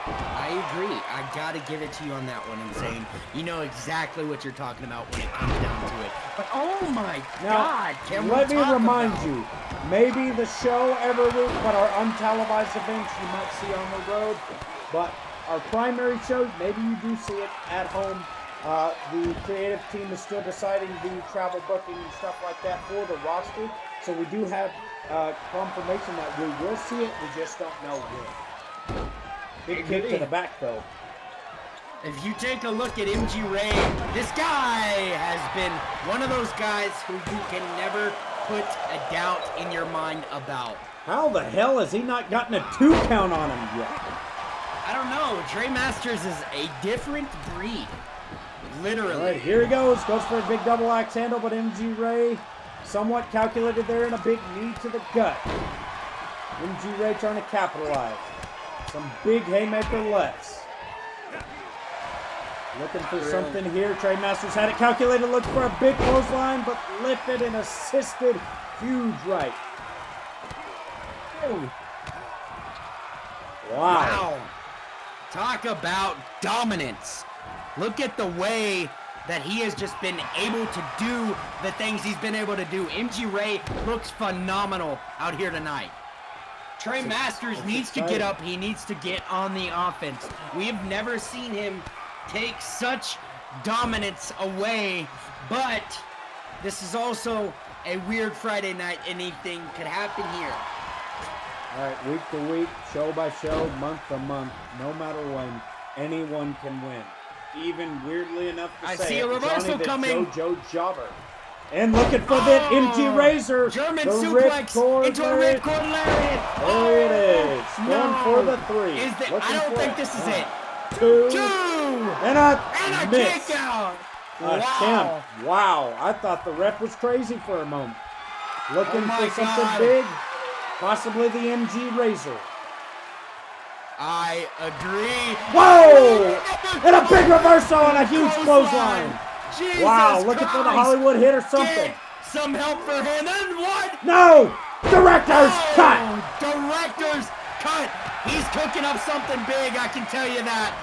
I agree. I got to give it to you on that one, Insane. You know exactly what you're talking about when it comes down to it. But oh my God, let me remind you, maybe the show every week, but our untelevised events you might see on the road. But our primary show. Maybe you do see it at home. The creative team is still deciding the travel booking and stuff like that for the roster. So we do have confirmation that we will see it. We just don't know when. Big kick to the back, though. If you take a look at MG Ray, this guy has been one of those guys who you can never put a doubt in your mind about. How the hell has he not gotten a 2 count on him yet? I don't know. Trey Masters is a different breed. Literally. All right, here he goes. Goes for a big double axe handle, but MG Ray somewhat calculated there and a big knee to the gut. MG Ray trying to capitalize. Some big haymaker lefts. Looking for something here. Trey Masters had it calculated. Looked for a big clothesline, but lifted and assisted. Huge right. Oh. Wow. Talk about dominance. Look at the way that he has just been able to do the things he's been able to do. MG Ray looks phenomenal out here tonight. Trey Masters needs to get up. He needs to get on the offense. We have never seen him take such dominance away, but this is also a weird Friday night. Anything could happen here. All right, week to week, show by show, month to month, no matter when, anyone can win. Even weirdly enough to I say see a it, reversal Johnny the coming. JoJo Jobber. And looking for the MG Razor. German the suplex into a ripcord lariat. There it is. Going for the 3. I don't think this is it. 2. 2. And a miss. Kick out. Wow. Wow. I thought the ref was crazy for a moment. Looking for something God. big. Possibly the MG Razor. I agree. Whoa! And a big reversal and a huge clothesline. Jesus Wow, looking for the Hollywood hit or something. Get some help for him. And what? No! Director's cut! Director's cut. He's cooking up something big, I can tell you that.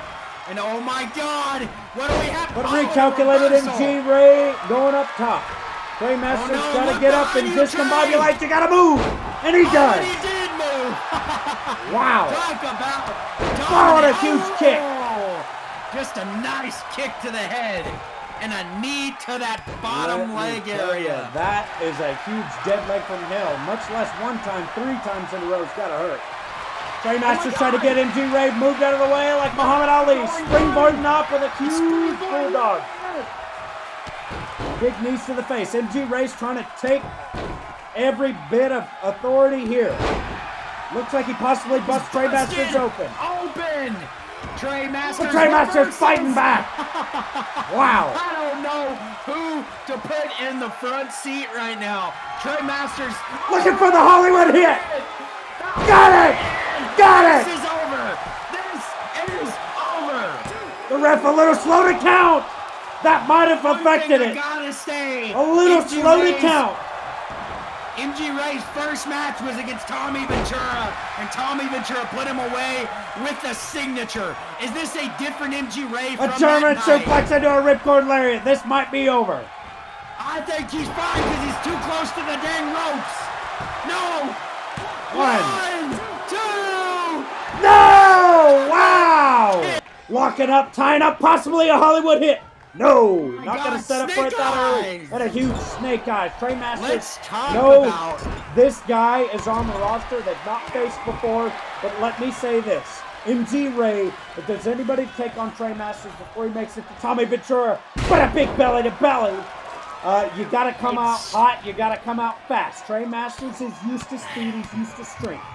And oh my God, what do we have? But recalculated MG Ray going up top. Trey Masters got to get up and discombobulate. You got to move. And he does. He did move. Wow. Talk about what a huge kick. Just a nice kick to the head. And a knee to that bottom leg area. That is a huge dead leg from hell. Much less 1 time, 3 times in a row. It's got to hurt. Trey Masters trying to get MG Ray moved out of the way like Muhammad Ali. Springboarding off with a huge bulldog. Big knees to the face. MG Ray's trying to take every bit of authority here. Looks like he possibly busts Trey Masters open. Open! Trey Masters. But Trey Masters fighting back. Wow. I don't know who to put in the front seat right now. Trey Masters. Looking for the Hollywood hit. Got it. Got it. This is over. This is over. The ref a little slow to count. That might have affected it. Gotta stay. A little slow to count. MG Ray's first match was against Tommy Ventura, and Tommy Ventura put him away with the signature. Is this a different MG Ray from a German that night? suplex into a ripcord lariat. This might be over. I think he's fine because he's too close to the dang ropes. No. 1, 2. No! Wow! Locking up, tying up, possibly a Hollywood hit. No, not going to set up for it that early. And a huge snake eyes. Trey Masters. Let's talk about this guy is on the roster. They've not faced before, but let me say this. MG Ray, if there's anybody to take on Trey Masters before he makes it to Tommy Ventura, but a big belly to belly. You got to come out hot. You got to come out fast. Trey Masters is used to speed. He's used to strength.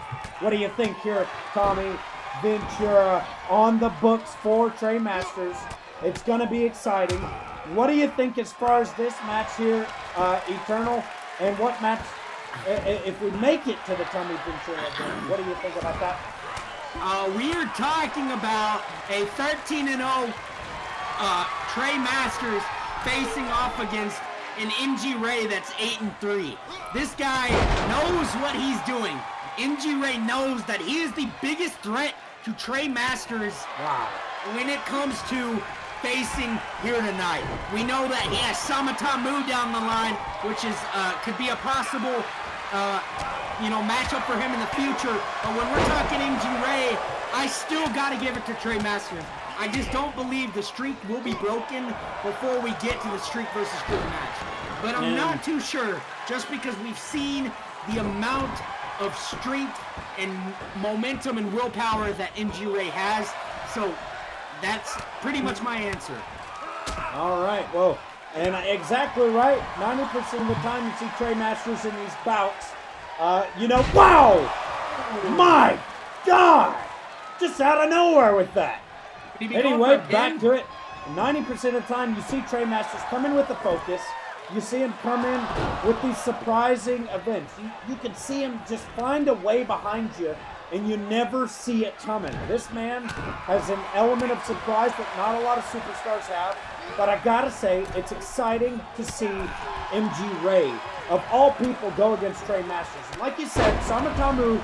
What do you think here, Tommy Ventura on the books for Trey Masters? It's going to be exciting. What do you think as far as this match here, Eternal? And what match, if we make it to the Tommy Ventura event, what do you think about that? We are talking about a 13-0 Trey Masters facing off against an MG Ray that's 8-3. This guy knows what he's doing. MG Ray knows that he is the biggest threat to Trey Masters when it comes to facing here tonight. We know that he has Samatamu down the line, which is could be a possible matchup for him in the future. But when we're talking MG Ray, I still got to give it to Trey Masters. I just don't believe the streak will be broken before we get to the streak versus streak match. But I'm not too sure, just because we've seen the amount of strength and momentum and willpower that MG Ray has. So that's pretty much my answer. All right, well, and exactly right. 90% of the time you see Trey Masters in these bouts. Wow! My God! Just out of nowhere with that. Anyway, back to it. 90% of the time you see Trey Masters come in with the focus. You see him come in with these surprising events. You can see him just find a way behind you, and you never see it coming. This man has an element of surprise that not a lot of superstars have. But I gotta say, it's exciting to see MG Ray, of all people, go against Trey Masters. And like you said, Samatamu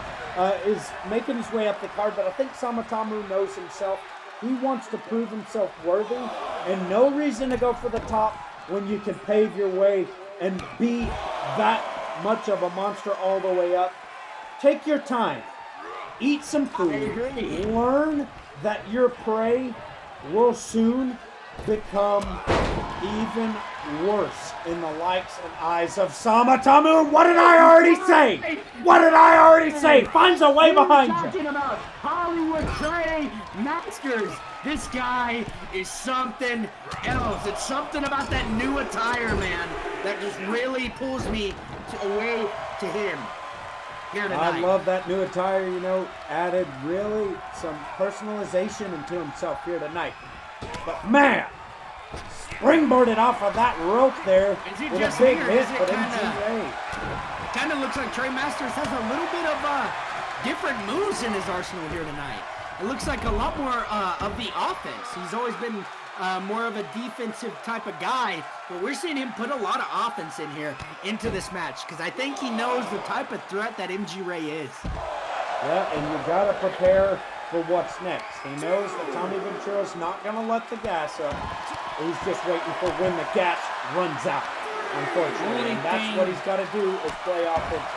is making his way up the card, but I think Samatamu knows himself. He wants to prove himself worthy, and no reason to go for the top when you can pave your way and be that much of a monster all the way up. Take your time. Eat some food. Learn that your prey will soon become even worse in the likes and eyes of Samatamu. What did I already say? What did I already say? Finds a way behind you. Talking about Hollywood Trey Masters. This guy is something else. It's something about that new attire, man, that just really pulls me away to him here tonight. I love that new attire, added really some personalization into himself here tonight. But man, springboarded off of that rope there with a big hit, but MG Ray. It kind of looks like Trey Masters has a little bit of different moves in his arsenal here tonight. It looks like a lot more of the offense. He's always been more of a defensive type of guy, but we're seeing him put a lot of offense in here into this match because I think he knows the type of threat that MG Ray is. Yeah, and you got to prepare for what's next. He knows that Tommy Ventura's not going to let the gas up. He's just waiting for when the gas runs out, unfortunately. And that's what he's got to do is play offense.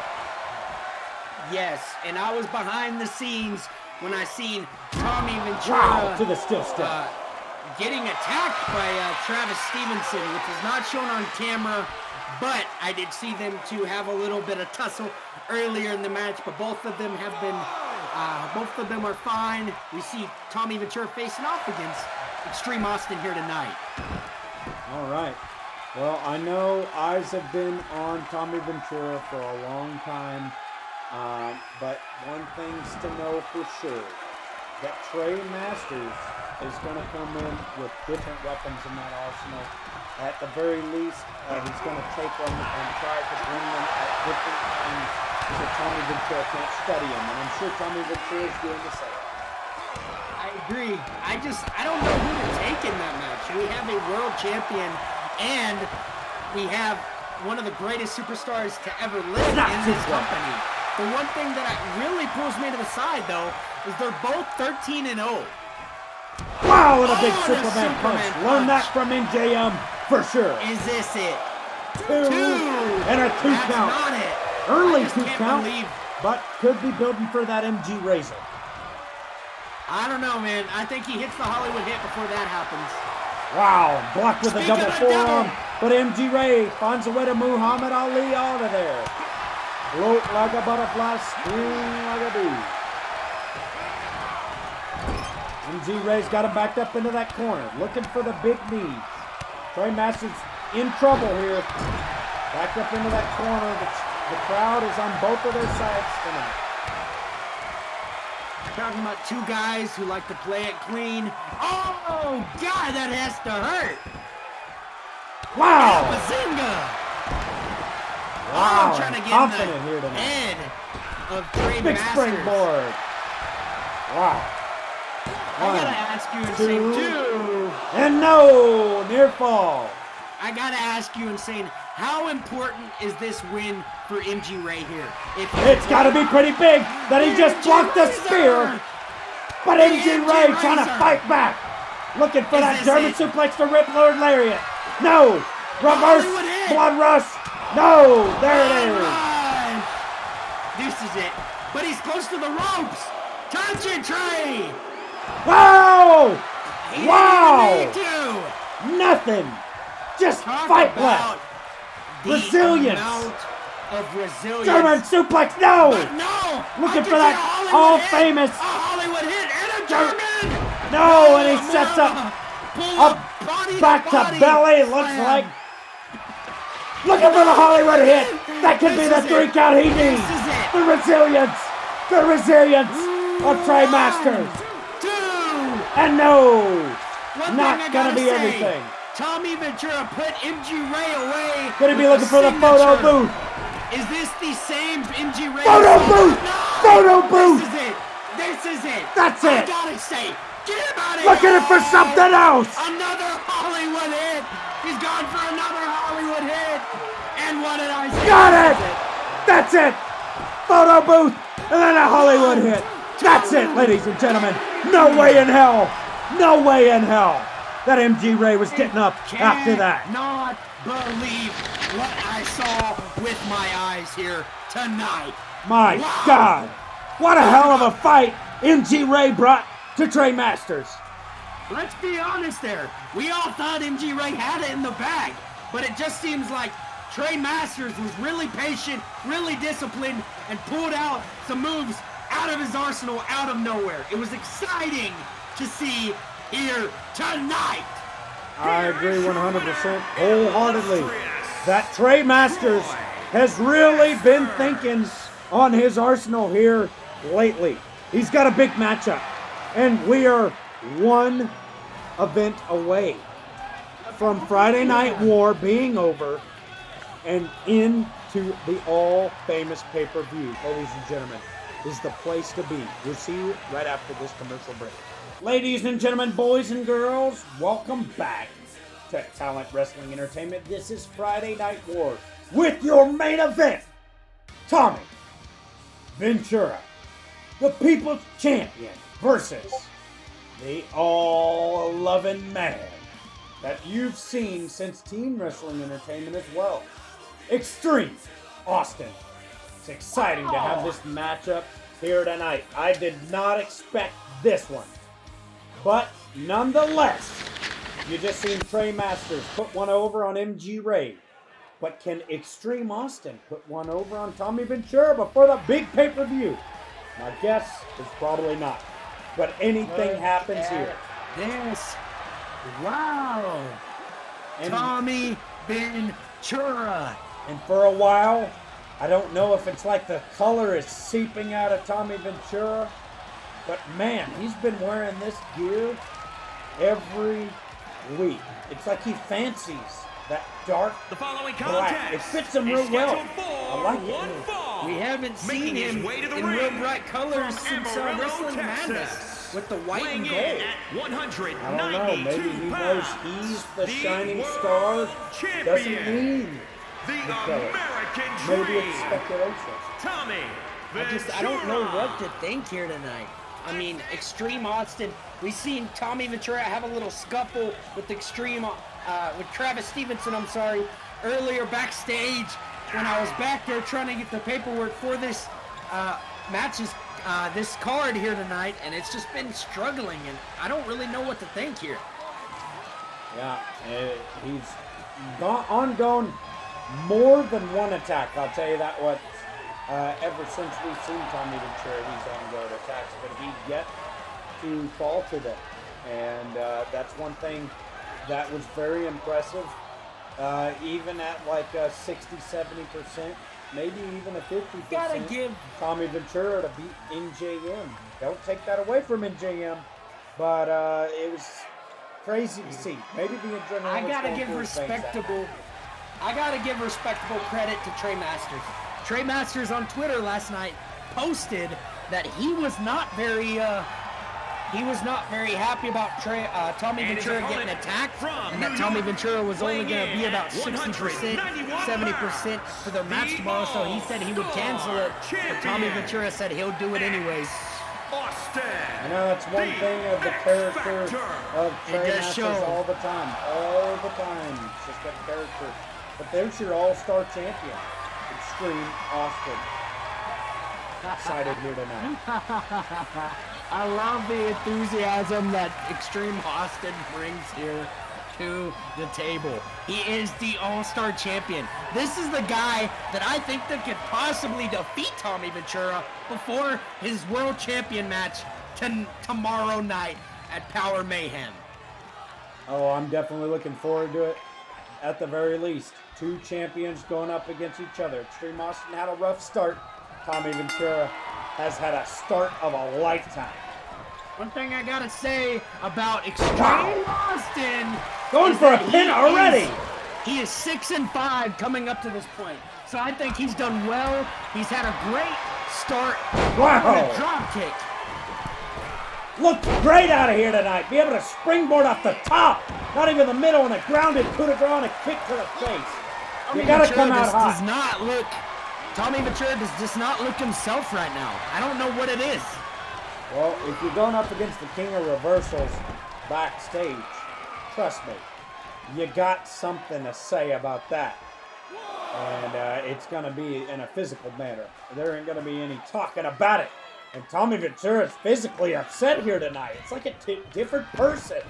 Yes, and I was behind the scenes when I seen Tommy Ventura to the still step. Getting attacked by Travis Stevenson, which is not shown on camera, but I did see them to have a little bit of tussle earlier in the match, but both of them have been, both of them are fine. We see Tommy Ventura facing off against Extreme Austin here tonight. All right. Well, I know eyes have been on Tommy Ventura for a long time, but one thing's to know for sure, that Trey Masters is going to come in with different weapons in that arsenal. At the very least, he's going to take them and try to bring them at different times so Tommy Ventura can't study them. And I'm sure Tommy Ventura is doing the same. I agree. I don't know who to take in that match. We have a world champion, and we have one of the greatest superstars to ever live in this company. The one thing that really pulls me to the side, though, is they're both 13-0. Wow, what a big Superman punch. Learn that from MJM for sure. Is this it? Two. And a two That's count. not it. Early I just two can't count, believe. but could be building for that MG Razor. I don't know, man. I think he hits the Hollywood hit before that happens. Wow, blocked with a Speaking double of forearm. devil. But MG Ray finds a way to Muhammad Ali out of there. Float like a butterfly, spring like a bee. MG Ray's got him backed up into that corner, looking for the big knees. Trey Masters in trouble here. Backed up into that corner. The crowd is on both of their sides tonight. Talking about two guys who like to play it clean. Oh, God, that has to hurt. Wow! Bazinga! Wow, I'm trying to get confident in the here tonight. head of Trey Big Masters. springboard. Wow. I gotta ask you, Insane, two. And no, near fall. I gotta ask you, Insane, how important is this win for MG Ray here? It's got to be pretty big that he just blocked the spear. But MG Ray trying to fight back. Looking for that German suplex to rip Lord Lariat. No. Reverse blood rush. No. There it is. This is it. But he's close to the ropes. Touch it, Trey. Wow! He Wow! didn't even need to. Nothing. Just Talk fight about left. the Resilience. amount of resilience. German suplex. No. But no. Looking I for can that see a all Hollywood hit, famous. A Hollywood hit and a German. No, and he sets up Pull up body back to body belly. Looks slam. like looking for the Hollywood hit. That could be the 3 count he needs. This is it. The resilience of Trey Masters. 2. And no, One not thing I gonna gotta be say, everything. Tommy Ventura put MG Ray away. Gonna be with looking for the photo signature. booth. Is this the same MG Ray? Photo we saw? booth! No! Photo booth! This is it. This is it. That's I it. gotta say, get him out of Looking here. for something else. Another Hollywood hit. He's gone for another Hollywood hit. And what did I say? Got it. That's it. Photo booth and then a Hollywood hit. That's it, ladies and gentlemen. No way in hell. No way in hell that MG Ray was getting up after that. Not believe what I saw with my eyes here tonight. My Wow. God. What a hell of a fight MG Ray brought to Trey Masters. Let's be honest there. We all thought MG Ray had it in the bag, but it just seems like Trey Masters was really patient, really disciplined, and pulled out some moves out of his arsenal out of nowhere. It was exciting to see here tonight. I agree 100% wholeheartedly that Trey Masters has really been thinking on his arsenal here lately. He's got a big matchup, and we are one event away from Friday Night War being over and into the all-famous pay-per-view. Ladies and gentlemen, is the place to be. We'll see you right after this commercial break. Ladies and gentlemen, boys and girls, welcome back to Talent Wrestling Entertainment. This is Friday Night War with your main event, Tommy Ventura, the People's Champion, versus the all-loving man that you've seen since Team Wrestling Entertainment as well, Extreme Austin. It's exciting to have this matchup here tonight. I did not expect this one. But nonetheless, you just seen Trey Masters put one over on MG Ray. But can Extreme Austin put one over on Tommy Ventura before the big pay-per-view? My guess is probably not. But anything happens here. This, wow, And, Tommy Ventura. and for a while, I don't know if it's like the color is seeping out of Tommy Ventura. But man, he's been wearing this gear every week. It's like he fancies that dark The following black. contest It fits him is real well. scheduled for I like one it. fall. We haven't seen Making his him way to the in real ring bright colors from since Amarillo, Wrestling Texas. Madness with the white Weighing and in gold. at 192 I don't know. Maybe he knows he's the shining world star. champion, Doesn't mean the the color. American Maybe Dream, it's speculation. Tommy I don't know Ventura. what to think here tonight. I mean, Extreme Austin. We seen Tommy Ventura have a little scuffle with with Travis Stevenson. I'm sorry, earlier backstage when I was back there trying to get the paperwork for this this card here tonight, and it's just been struggling, and I don't really know what to think here. Yeah, he's ongoing more than one attack. I'll tell you that what. Ever since we've seen Tommy Ventura, he's on road attacks, but he yet to fall to them. And that's one thing that was very impressive. Even at like a 60-70%, maybe even a 50%. Gotta give Tommy Ventura to beat NJM. Don't take that away from NJM, but it was crazy to see. Maybe the adrenaline. I was gotta going give through his veins that night. I gotta give respectable credit to Trey Masters. Trey Masters on Twitter last night posted that he was not very happy about Tommy And his Ventura getting opponent attacked, from and that New Tommy York, Ventura was only weighing going to be in about at 60%, 191 70% for their match the tomorrow. So he said he would cancel it, but Tommy champion, Ventura said he'll do it anyways. Austin. I know that's one thing of the character of Trey does Masters show. all the time. All the time. It's just that character. But there's your all-star champion, Extreme Austin. excited here tonight. I love the enthusiasm that Extreme Austin brings here to the table. He is the All-Star champion. This is the guy that I think that could possibly defeat Tommy Ventura before his world champion match tomorrow night at Power Mayhem. Oh, I'm definitely looking forward to it. At the very least, two champions going up against each other. Extreme Austin had a rough start. Tommy Ventura has had a start of a lifetime. One thing I gotta say about Extreme Austin, going for a pin already. He is 6-5 coming up to this point, so I think he's done well. He's had a great start. Wow! With a drop kick. Looked great out of here tonight. Be able to springboard off the top, not even the middle, and a grounded coup de grace and a kick to the face. You gotta come out hot. Does not look. Tommy Ventura does not look himself right now. I don't know what it is. Well, if you're going up against the king of reversals backstage, trust me, you got something to say about that. And it's going to be in a physical manner. There ain't going to be any talking about it. And Tommy Ventura is physically upset here tonight. It's like a different person.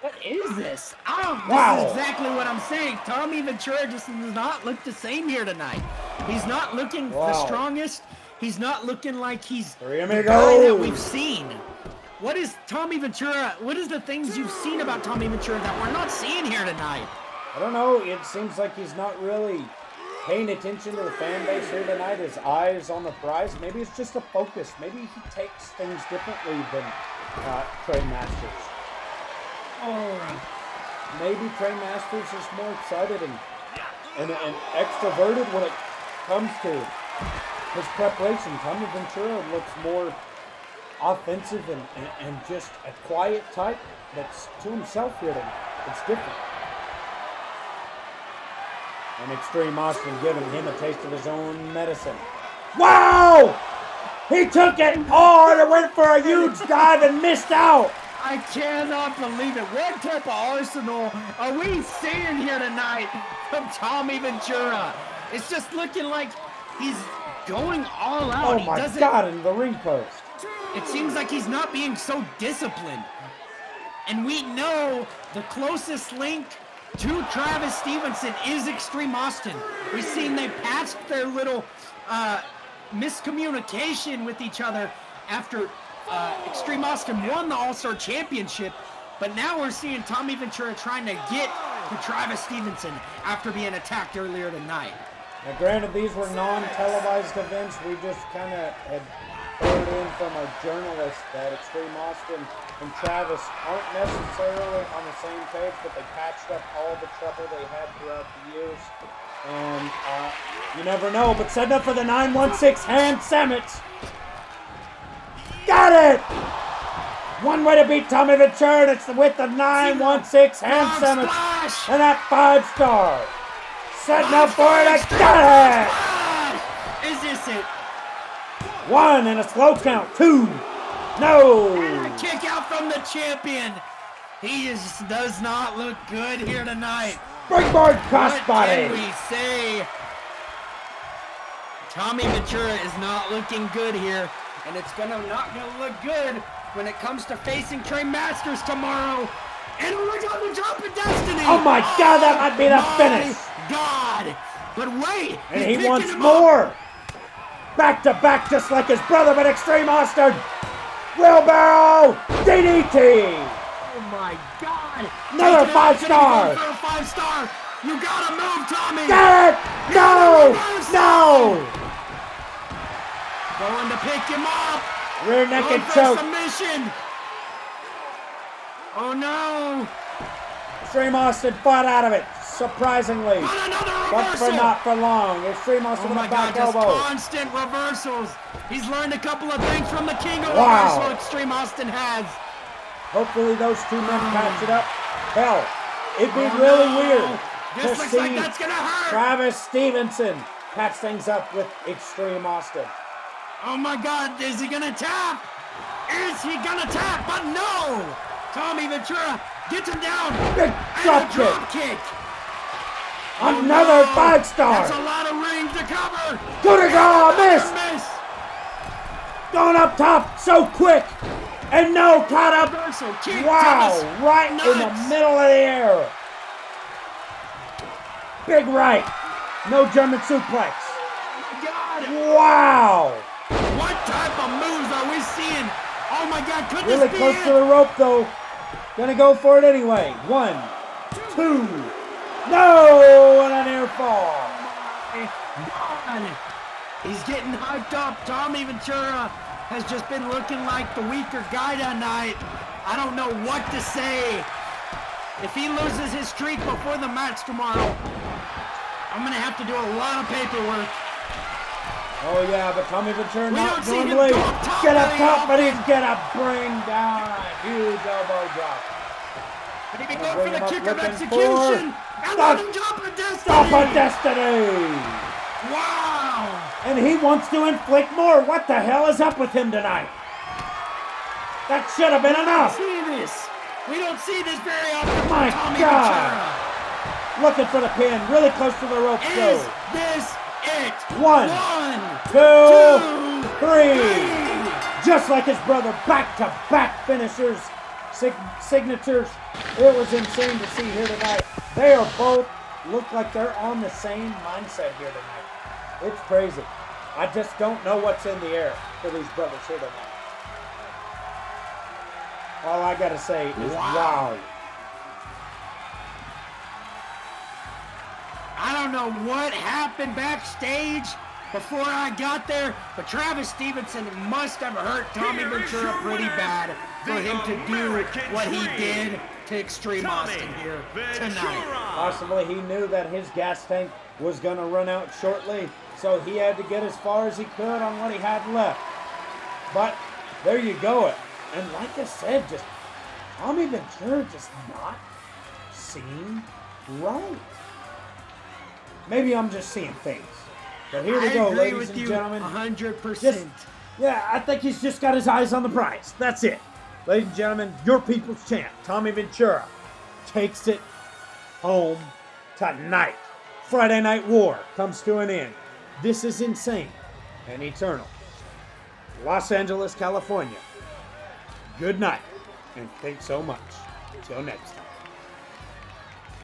What is this? Wow. This is exactly what I'm saying. Tommy Ventura just does not look the same here tonight. He's not looking the strongest. He's not looking like he's the guy that we've seen. What is Tommy Ventura? What is the things you've seen about Tommy Ventura that we're not seeing here tonight? I don't know. It seems like he's not really paying attention to the fan base here tonight. His eyes on the prize. Maybe it's just a focus. Maybe he takes things differently than Trey Masters. Maybe Trey Masters is more excited and extroverted when it comes to his preparation. Tommy Ventura looks more offensive and just a quiet type that's to himself here tonight. It's different. And Extreme Austin giving him a taste of his own medicine. Wow! He took it hard and went for a huge dive and missed out. I cannot believe it. What type of arsenal are we seeing here tonight from Tommy Ventura? It's just looking like he's going all out. Oh my God, in the ring post. It seems like he's not being so disciplined. And we know the closest link to Travis Stevenson is Extreme Austin. We've seen they patched their little miscommunication with each other after Extreme Austin won the All-Star Championship, but now we're seeing Tommy Ventura trying to get to Travis Stevenson after being attacked earlier tonight. Now, granted, these were non-televised events. We just kind of had heard in from a journalist that Extreme Austin and Travis aren't necessarily on the same page, but they patched up all the trouble they had throughout the years. And you never know, but setting up for the 916 hand sandwich. Got it! One way to beat Tommy Ventura, and it's with the 916 hand sandwich and that 5-star. Setting up for it, I got it! Is this it? 1 and a slow count. 2. No! And a kick out from the champion. He just does not look good here tonight. Springboard crossbody. What can we say? Tommy Ventura is not looking good here. And it's not gonna look good when it comes to facing Trey Masters tomorrow. And we're on the drop of destiny. Oh my God, that might be the finish. God, but wait. And he wants more. Back to back, just like his brother, but Extreme Austin. Wheelbarrow DDT. Oh my God. Another 5-star. For a 5-star. You gotta move, Tommy. Get it. No. No. Going to pick him up. Rear naked choke. Submission. Oh no. Extreme Austin fought out of it, surprisingly. But for not for long. Extreme Austin with a back elbow. Constant reversals. He's learned a couple of things from the king of reversal. Extreme Austin has. Hopefully those two men patch it up. Hell, it'd be really weird to see that's gonna hurt. Travis Stevenson patch things up with Extreme Austin. Oh my God, is he gonna tap? Is he gonna tap? But no! Tommy Ventura gets him down. Big drop kick. Another 5-star. That's a lot of ring to cover. Coup de grace, miss. Going up top so quick. And no, caught up. Wow, right in the middle of the air. Big right. No German suplex. Wow. What type of moves are we seeing? Oh my God, could Really this be close it? to the rope though. Gonna go for it anyway. 1, 2. No, and an air fall. He's getting hyped up. Tommy Ventura has just been looking like the weaker guy tonight. I don't know what to say. If he loses his streak before the match tomorrow, I'm going to have to do a lot of paperwork. Oh yeah, but Tommy Ventura We not don't see him normally go up top get up very top, but he's often. gonna bring down a huge elbow drop. But he can Gonna go bring for him the up, kick of looking execution. for And Stop. let him drop a destiny. Stop a destiny! Wow. And he wants to inflict more. What the hell is up with him tonight? That should have been enough. We don't see this very often. My from Tommy God. Ventura. Looking for the pin, really close to the ropes Is though. this it? 1, 2, 3. Just like his brother, back-to-back finishers, signatures. It was insane to see here tonight. They are both look like they're on the same mindset here tonight. It's crazy. I just don't know what's in the air for these brothers here tonight. All I gotta say is wow. I don't know what happened backstage before I got there, but Travis Stevenson must have hurt Tommy Ventura pretty bad for him to do what he did to Extreme Austin here tonight. Possibly he knew that his gas tank was going to run out shortly, so he had to get as far as he could on what he had left. But there you go. And like I said, just Tommy Ventura just not seem right. Maybe I'm just seeing things. But here we go, ladies and gentlemen. 100%. Yeah, I think he's just got his eyes on the prize. That's it. Ladies and gentlemen, your people's champ, Tommy Ventura, takes it home tonight. Friday Night War comes to an end. This is insane and eternal. Los Angeles, California. Good night, and thanks so much. Till next time.